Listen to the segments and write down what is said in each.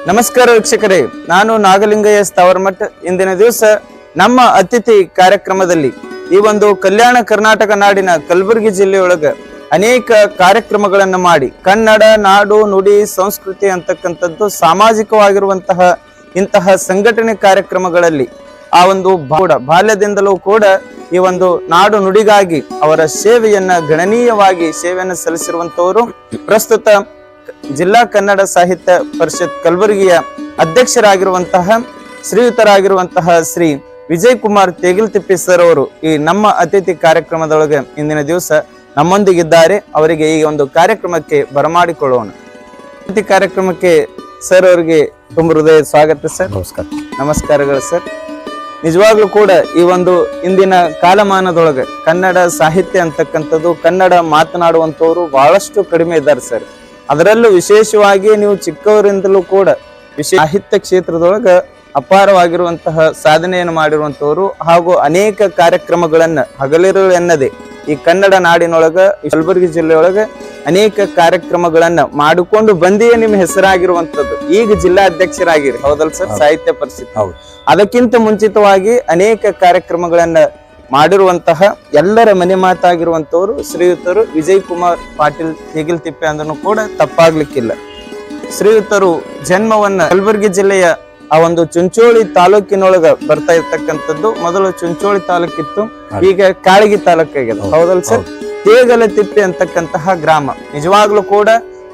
ನಮಸ್ಕಾರ ವೀಕ್ಷಕರೇ, ನಾನು ನಾಗಲಿಂಗಯ್ಯ ಸ್ಥಾವರಮಠ. ಇಂದಿನ ದಿವಸ ನಮ್ಮ ಅತಿಥಿ ಕಾರ್ಯಕ್ರಮದಲ್ಲಿ ಈ ಒಂದು ಕಲ್ಯಾಣ ಕರ್ನಾಟಕ ನಾಡಿನ ಕಲಬುರಗಿ ಜಿಲ್ಲೆಯೊಳಗ ಅನೇಕ ಕಾರ್ಯಕ್ರಮಗಳನ್ನು ಮಾಡಿ ಕನ್ನಡ ನಾಡು ನುಡಿ ಸಂಸ್ಕೃತಿ ಅಂತಕ್ಕಂಥದ್ದು ಸಾಮಾಜಿಕವಾಗಿರುವಂತಹ ಇಂತಹ ಸಂಘಟನೆ ಕಾರ್ಯಕ್ರಮಗಳಲ್ಲಿ ಆ ಒಂದು ಬಾಲ್ಯದಿಂದಲೂ ಕೂಡ ಈ ಒಂದು ನಾಡು ನುಡಿಗಾಗಿ ಅವರ ಸೇವೆಯನ್ನ ಗಣನೀಯವಾಗಿ ಸೇವೆಯನ್ನು ಸಲ್ಲಿಸಿರುವಂತವರು ಪ್ರಸ್ತುತ ಜಿಲ್ಲಾ ಕನ್ನಡ ಸಾಹಿತ್ಯ ಪರಿಷತ್ ಕಲಬುರಗಿಯ ಅಧ್ಯಕ್ಷರಾಗಿರುವಂತಹ ಶ್ರೀಯುತರಾಗಿರುವಂತಹ ಶ್ರೀ ವಿಜಯ್ ಕುಮಾರ್ ತೇಗಿಲ್ತಿಪ್ಪಿ ಸರ್ ಅವರು ಈ ನಮ್ಮ ಅತಿಥಿ ಕಾರ್ಯಕ್ರಮದೊಳಗೆ ಇಂದಿನ ದಿವಸ ನಮ್ಮೊಂದಿಗಿದ್ದಾರೆ. ಅವರಿಗೆ ಈ ಒಂದು ಕಾರ್ಯಕ್ರಮಕ್ಕೆ ಬರಮಾಡಿಕೊಳ್ಳೋಣ. ಅತಿಥಿ ಕಾರ್ಯಕ್ರಮಕ್ಕೆ ಸರ್ ಅವರಿಗೆ ತುಂಬ ಹೃದಯ ಸ್ವಾಗತ ಸರ್. ನಮಸ್ಕಾರ. ನಮಸ್ಕಾರಗಳು ಸರ್. ನಿಜವಾಗ್ಲೂ ಕೂಡ ಈ ಒಂದು ಇಂದಿನ ಕಾಲಮಾನದೊಳಗೆ ಕನ್ನಡ ಸಾಹಿತ್ಯ ಅಂತಕ್ಕಂಥದ್ದು, ಕನ್ನಡ ಮಾತನಾಡುವಂತವರು ಬಹಳಷ್ಟು ಕಡಿಮೆ ಇದ್ದಾರೆ ಸರ್. ಅದರಲ್ಲೂ ವಿಶೇಷವಾಗಿ ನೀವು ಚಿಕ್ಕವರಿಂದಲೂ ಕೂಡ ಸಾಹಿತ್ಯ ಕ್ಷೇತ್ರದೊಳಗ ಅಪಾರವಾಗಿರುವಂತಹ ಸಾಧನೆಯನ್ನು ಮಾಡಿರುವಂತವರು ಹಾಗೂ ಅನೇಕ ಕಾರ್ಯಕ್ರಮಗಳನ್ನ ಹಗಲಿರುಳು ಎನ್ನದೆ ಈ ಕನ್ನಡ ನಾಡಿನೊಳಗ ಕಲಬುರಗಿ ಜಿಲ್ಲೆಯೊಳಗ ಅನೇಕ ಕಾರ್ಯಕ್ರಮಗಳನ್ನ ಮಾಡಿಕೊಂಡು ಬಂದಿಯೇ ನಿಮ್ಮ ಹೆಸರಾಗಿರುವಂತದ್ದು. ಈಗ ಜಿಲ್ಲಾ ಅಧ್ಯಕ್ಷರಾಗಿರಿ, ಹೌದಲ್ ಸರ್, ಸಾಹಿತ್ಯ ಪರಿಷತ್. ಅದಕ್ಕಿಂತ ಮುಂಚಿತವಾಗಿ ಅನೇಕ ಕಾರ್ಯಕ್ರಮಗಳನ್ನ ಮಾಡಿರುವಂತಹ ಎಲ್ಲರ ಮನೆ ಮಾತಾಗಿರುವಂತವರು ಶ್ರೀಯುತರು ವಿಜಯ್ ಕುಮಾರ್ ಪಾಟೀಲ್ ತೇಗಿಲ್ತಿಪ್ಪೆ ಅಂದ್ರೂ ಕೂಡ ತಪ್ಪಾಗ್ಲಿಕ್ಕಿಲ್ಲ. ಶ್ರೀಯುತರು ಜನ್ಮವನ್ನ ಕಲಬುರಗಿ ಜಿಲ್ಲೆಯ ಆ ಒಂದು ಚುಂಚೋಳಿ ತಾಲೂಕಿನೊಳಗ ಬರ್ತಾ ಇರ್ತಕ್ಕಂಥದ್ದು. ಮೊದಲು ಚುಂಚೋಳಿ ತಾಲೂಕಿತ್ತು, ಈಗ ಕಾಳಗಿ ತಾಲೂಕಾಗಿದೆ, ಹೌದಲ್ ಸರ್. ತೇಗಲತಿಪ್ಪೆ ಅಂತಕ್ಕಂತಹ ಗ್ರಾಮ. ನಿಜವಾಗ್ಲೂ ಕೂಡ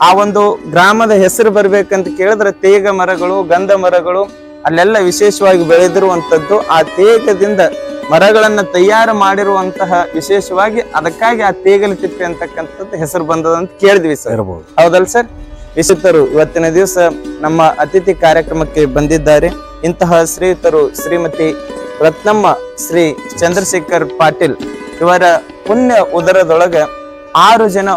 ಆ ಒಂದು ಗ್ರಾಮದ ಹೆಸರು ಬರ್ಬೇಕಂತ ಕೇಳಿದ್ರೆ ತೇಗ ಮರಗಳು, ಗಂಧ ಮರಗಳು ಅಲ್ಲೆಲ್ಲ ವಿಶೇಷವಾಗಿ ಬೆಳೆದಿರುವಂತದ್ದು. ಆ ತೇಗದಿಂದ ಮರಗಳನ್ನ ತಯಾರು ಮಾಡಿರುವಂತಹ ವಿಶೇಷವಾಗಿ ಅದಕ್ಕಾಗಿ ಆ ತೇಗಲತಿಪ್ಪೆ ಅಂತಕ್ಕಂಥದ್ದು ಹೆಸರು ಬಂದದಂತ ಕೇಳಿದ್ವಿ ಸರ್, ಹೌದಲ್ ಸರ್. ವಿಶಿಷ್ಟರು ಇವತ್ತಿನ ದಿವಸ ನಮ್ಮ ಅತಿಥಿ ಕಾರ್ಯಕ್ರಮಕ್ಕೆ ಬಂದಿದ್ದಾರೆ. ಇಂತಹ ಶ್ರೀಯುತರು ಶ್ರೀಮತಿ ರತ್ನಮ್ಮ ಶ್ರೀ ಚಂದ್ರಶೇಖರ್ ಪಾಟೀಲ್ ಇವರ ಪುಣ್ಯ ಉದರದೊಳಗ 6 ಜನ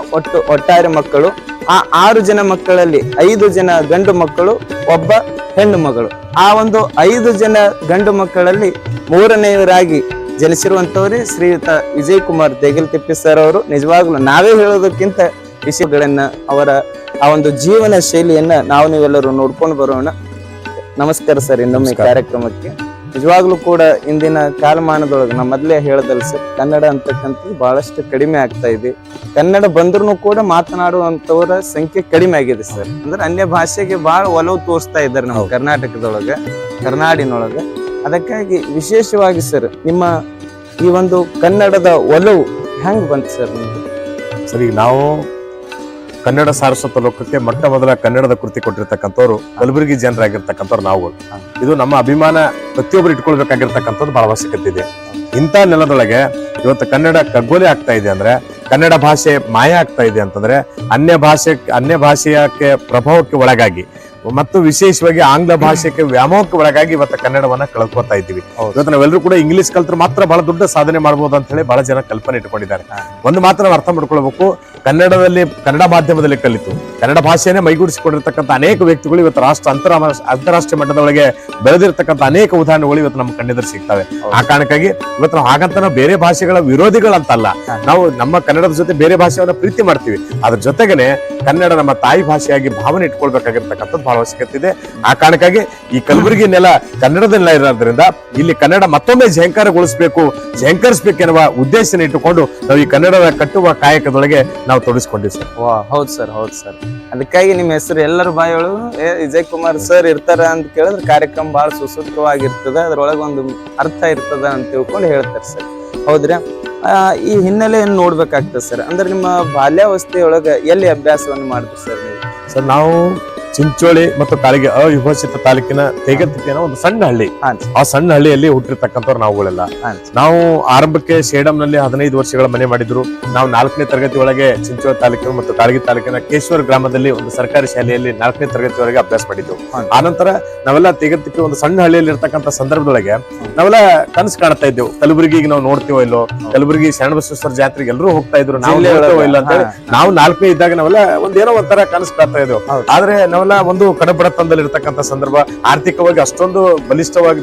ಒಟ್ಟಾರೆ ಮಕ್ಕಳು. ಆ 6 ಜನ ಮಕ್ಕಳಲ್ಲಿ 5 ಜನ ಗಂಡು ಮಕ್ಕಳು, ಒಬ್ಬ ಹೆಣ್ಣು ಮಗಳು. ಆ ಒಂದು 5 ಜನ ಗಂಡು ಮಕ್ಕಳಲ್ಲಿ 3ನೇಯವರಾಗಿ ಜನಿಸಿರುವಂತವರೇ ಶ್ರೀಯುತ ವಿಜಯ್ ಕುಮಾರ್ ತೇಗಿಲ್ತಿಪ್ಪೆ ಸರ್ ಅವರು. ನಿಜವಾಗ್ಲೂ ನಾವೇ ಹೇಳೋದಕ್ಕಿಂತ ವಿಷಯಗಳನ್ನ, ಅವರ ಆ ಒಂದು ಜೀವನ ಶೈಲಿಯನ್ನ ನಾವು ನೀವೆಲ್ಲರೂ ನೋಡ್ಕೊಂಡು ಬರೋಣ. ನಮಸ್ಕಾರ ಸರ್ ಇನ್ನೊಮ್ಮೆ ಕಾರ್ಯಕ್ರಮಕ್ಕೆ. ನಿಜವಾಗ್ಲೂ ಕೂಡ ಇಂದಿನ ಕಾಲಮಾನದೊಳಗೆ ನಾ ಮೊದಲೇ ಹೇಳದಲ್ಲ ಸರ್, ಕನ್ನಡ ಅಂತಕ್ಕಂಥದ್ದು ಬಹಳಷ್ಟು ಕಡಿಮೆ ಆಗ್ತಾ ಇದೆ. ಕನ್ನಡ ಬಂದ್ರೂ ಕೂಡ ಮಾತನಾಡುವಂತವರ ಸಂಖ್ಯೆ ಕಡಿಮೆ ಆಗಿದೆ ಸರ್. ಅಂದ್ರೆ ಅನ್ಯ ಭಾಷೆಗೆ ಬಹಳ ಒಲವು ತೋರಿಸ್ತಾ ಇದ್ದಾರೆ ನಮ್ಮ ಕರ್ನಾಟಕದೊಳಗ, ಕರ್ನಾಡಿನೊಳಗ. ಅದಕ್ಕಾಗಿ ವಿಶೇಷವಾಗಿ ಸರ್ ನಿಮ್ಮ ಈ ಒಂದು ಕನ್ನಡದ ಒಲವು ಹೆಂಗ್ ಬಂತು ಸರ್ ನಿಮ್ಗೆ? ಸರಿ, ನಾವು ಕನ್ನಡ ಸಾರಸ್ವತ ಲೋಕಕ್ಕೆ ಮೊಟ್ಟ ಮೊದಲ ಕನ್ನಡದ ಕೃತಿ ಕೊಟ್ಟಿರ್ತಕ್ಕಂಥವ್ರು ಕಲಬುರಗಿ ಜನರಾಗಿರ್ತಕ್ಕಂಥವ್ರು ನಾವು. ಇದು ನಮ್ಮ ಅಭಿಮಾನ, ಪ್ರತಿಯೊಬ್ಬರು ಇಟ್ಕೊಳ್ಬೇಕಾಗಿರ್ತಕ್ಕಂಥದ್ದು ಬಹಳ ಅವಶ್ಯಕತೆ ಇದೆ. ಇಂಥ ನೆಲದೊಳಗೆ ಇವತ್ತು ಕನ್ನಡ ಕಗ್ಗೊಲೆ ಆಗ್ತಾ ಇದೆ ಅಂದ್ರೆ, ಕನ್ನಡ ಭಾಷೆ ಮಾಯ ಆಗ್ತಾ ಇದೆ ಅಂತಂದ್ರೆ ಅನ್ಯ ಭಾಷೆಯಕ್ಕೆ ಪ್ರಭಾವಕ್ಕೆ ಒಳಗಾಗಿ ಮತ್ತು ವಿಶೇಷವಾಗಿ ಆಂಗ್ಲ ಭಾಷೆಗೆ ವ್ಯಾಮೋಹಕ್ಕೆ ಒಳಗಾಗಿ ಇವತ್ತು ಕನ್ನಡವನ್ನ ಕಳ್ಕೊತಾ ಇದ್ದೀವಿ. ಇವತ್ತು ನಾವೆಲ್ಲರೂ ಕೂಡ ಇಂಗ್ಲಿಷ್ ಕಲ್ತ್ರೆ ಮಾತ್ರ ಬಹಳ ದೊಡ್ಡ ಸಾಧನೆ ಮಾಡಬಹುದು ಅಂತ ಹೇಳಿ ಬಹಳ ಜನ ಕಲ್ಪನೆ ಇಟ್ಕೊಂಡಿದ್ದಾರೆ. ಒಂದು ಮಾತ್ರ ನಾವು ಅರ್ಥ ಮಾಡ್ಕೊಳ್ಬೇಕು, ಕನ್ನಡ ಮಾಧ್ಯಮದಲ್ಲಿ ಕಲಿತು ಕನ್ನಡ ಭಾಷೆಯನ್ನೇ ಮೈಗೂಡಿಸಿಕೊಂಡಿರ್ತಕ್ಕಂಥ ಅನೇಕ ವ್ಯಕ್ತಿಗಳು ಇವತ್ತು ಅಂತಾರಾಷ್ಟ್ರೀಯ ಮಟ್ಟದೊಳಗೆ ಬೆಳೆದಿರ್ತಕ್ಕಂಥ ಅನೇಕ ಉದಾಹರಣೆಗಳು ಇವತ್ತು ನಮ್ಮ ಕಣ್ಣೆದುರು ಸಿಗ್ತವೆ. ಆ ಕಾರಣಕ್ಕಾಗಿ ಇವತ್ತು ನಾವು ಹಾಗಂತ ನಾವು ಬೇರೆ ಭಾಷೆಗಳ ವಿರೋಧಿಗಳಂತಲ್ಲ, ನಾವು ನಮ್ಮ ಕನ್ನಡದ ಜೊತೆ ಬೇರೆ ಭಾಷೆಯನ್ನ ಪ್ರೀತಿ ಮಾಡ್ತೀವಿ. ಅದ್ರ ಜೊತೆಗೇನೆ ಕನ್ನಡ ನಮ್ಮ ತಾಯಿ ಭಾಷೆಯಾಗಿ ಭಾವನೆ ಇಟ್ಕೊಳ್ಬೇಕಾಗಿರ್ತಕ್ಕಂಥದ್ದು ಬಹಳ ಅವಶ್ಯಕತೆ ಇದೆ. ಆ ಕಾರಣಕ್ಕಾಗಿ ಈ ಕಲಬುರಗಿ ನೆಲ ಕನ್ನಡದ ನೆಲ ಇರೋದ್ರಿಂದ ಇಲ್ಲಿ ಕನ್ನಡ ಮತ್ತೊಮ್ಮೆ ಜಯಂಕರಿಸಬೇಕೆನ್ನುವ ಉದ್ದೇಶನ ಇಟ್ಟುಕೊಂಡು ನಾವು ಈ ಕನ್ನಡದ ಕಟ್ಟುವ ಕಾಯಕದೊಳಗೆ ನಾವು ತೊಡಗಿಸ್ಕೊಂಡಿವಿ ಸರ್. ಹೌದು ಸರ್, ಹೌದು ಸರ್. ಅದಕ್ಕಾಗಿ ನಿಮ್ಮ ಹೆಸರು ಎಲ್ಲರ ಬಾಯೊಳಗೂ ವಿಜಯ್ ಕುಮಾರ್ ಸರ್ ಇರ್ತಾರ ಅಂತ ಕೇಳಿದ್ರೆ ಕಾರ್ಯಕ್ರಮ ಬಹಳ ಸುಸೂತ್ರವಾಗಿರ್ತದ, ಅದ್ರೊಳಗೆ ಒಂದು ಅರ್ಥ ಇರ್ತದ ಅಂತ ತಿಳ್ಕೊಂಡು ಹೇಳ್ತಾರೆ ಸರ್, ಹೌದ್ರಾ? ಈ ಹಿನ್ನೆಲೆಯನ್ನು ನೋಡ್ಬೇಕಾಗ್ತದೆ ಸರ್. ಅಂದ್ರೆ ನಿಮ್ಮ ಬಾಲ್ಯಾವಸ್ಥೆಯೊಳಗ ಎಲ್ಲಿ ಅಭ್ಯಾಸವನ್ನು ಮಾಡಿದ್ರಿ ಸರ್ ನೀವು? ಸರ್, ನಾವು ಚಿಂಚೋಳಿ ಮತ್ತು ಕಾಳಿಗೆ ಅವಿಭಜಿತ ತಾಲೂಕಿನ ತೇಗಲ್ತಿಪ್ಪೆ ಅನ್ನೋ ಒಂದು ಸಣ್ಣ ಹಳ್ಳಿ, ಆ ಸಣ್ಣ ಹಳ್ಳಿಯಲ್ಲಿ ಹುಟ್ಟಿರ್ತಕ್ಕಂಥವ್ರು ನಾವುಗಳೆಲ್ಲ. ನಾವು ಆರಂಭಕ್ಕೆ ಸೇಡಂನಲ್ಲಿ 15 ವರ್ಷಗಳ ಮನೆ ಮಾಡಿದ್ರು. ನಾವು 4ನೇ ತರಗತಿ ಒಳಗೆ ಚಿಂಚೋಳಿ ತಾಲೂಕಿನ ಮತ್ತು ಕಾಳಗಿ ತಾಲೂಕಿನ ಕೇಶ್ವರ ಗ್ರಾಮದಲ್ಲಿ ಒಂದು ಸರ್ಕಾರಿ ಶಾಲೆಯಲ್ಲಿ 4ನೇ ತರಗತಿವರೆಗೆ ಅಭ್ಯಾಸ ಮಾಡಿದ್ವು. ಆನಂತರ ನಾವೆಲ್ಲ ತೇಗಲ್ತಿಪ್ಪೆ ಒಂದು ಸಣ್ಣ ಹಳ್ಳಿಯಲ್ಲಿ ಇರ್ತಕ್ಕಂಥ ಸಂದರ್ಭದೊಳಗೆ ನಾವೆಲ್ಲ ಕನಸು ಕಾಣ್ತಾ ಇದ್ದೆವು, ಕಲಬುರಗಿಗೆ ನಾವು ನೋಡ್ತೀವೋ ಇಲ್ಲೋ, ಕಲಬುರಗಿ ಶರಣಬಸವೇಶ್ವರ ಜಾತ್ರೆಗೆ ಎಲ್ಲರೂ ಹೋಗ್ತಾ ಇದ್ರು, ನಾವು ನೋಡ್ತೀವೋ ಇಲ್ಲ ಅಂತ ಹೇಳಿ ನಾವು 4ನೇ ಇದ್ದಾಗ ನಾವೆಲ್ಲ ಒಂದೇನೋ ಒಂಥರ ಕನಸು ಕಾಣ್ತಾ ಇದ್ದೆವು. ಆದ್ರೆ ನಾವೆಲ್ಲ ಒಂದು ಕಡಬಡತನದಲ್ಲಿ ಇರ್ತಕ್ಕಂಥ ಸಂದರ್ಭ, ಆರ್ಥಿಕವಾಗಿ ಅಷ್ಟೊಂದು ಬಲಿಷ್ಠವಾಗಿ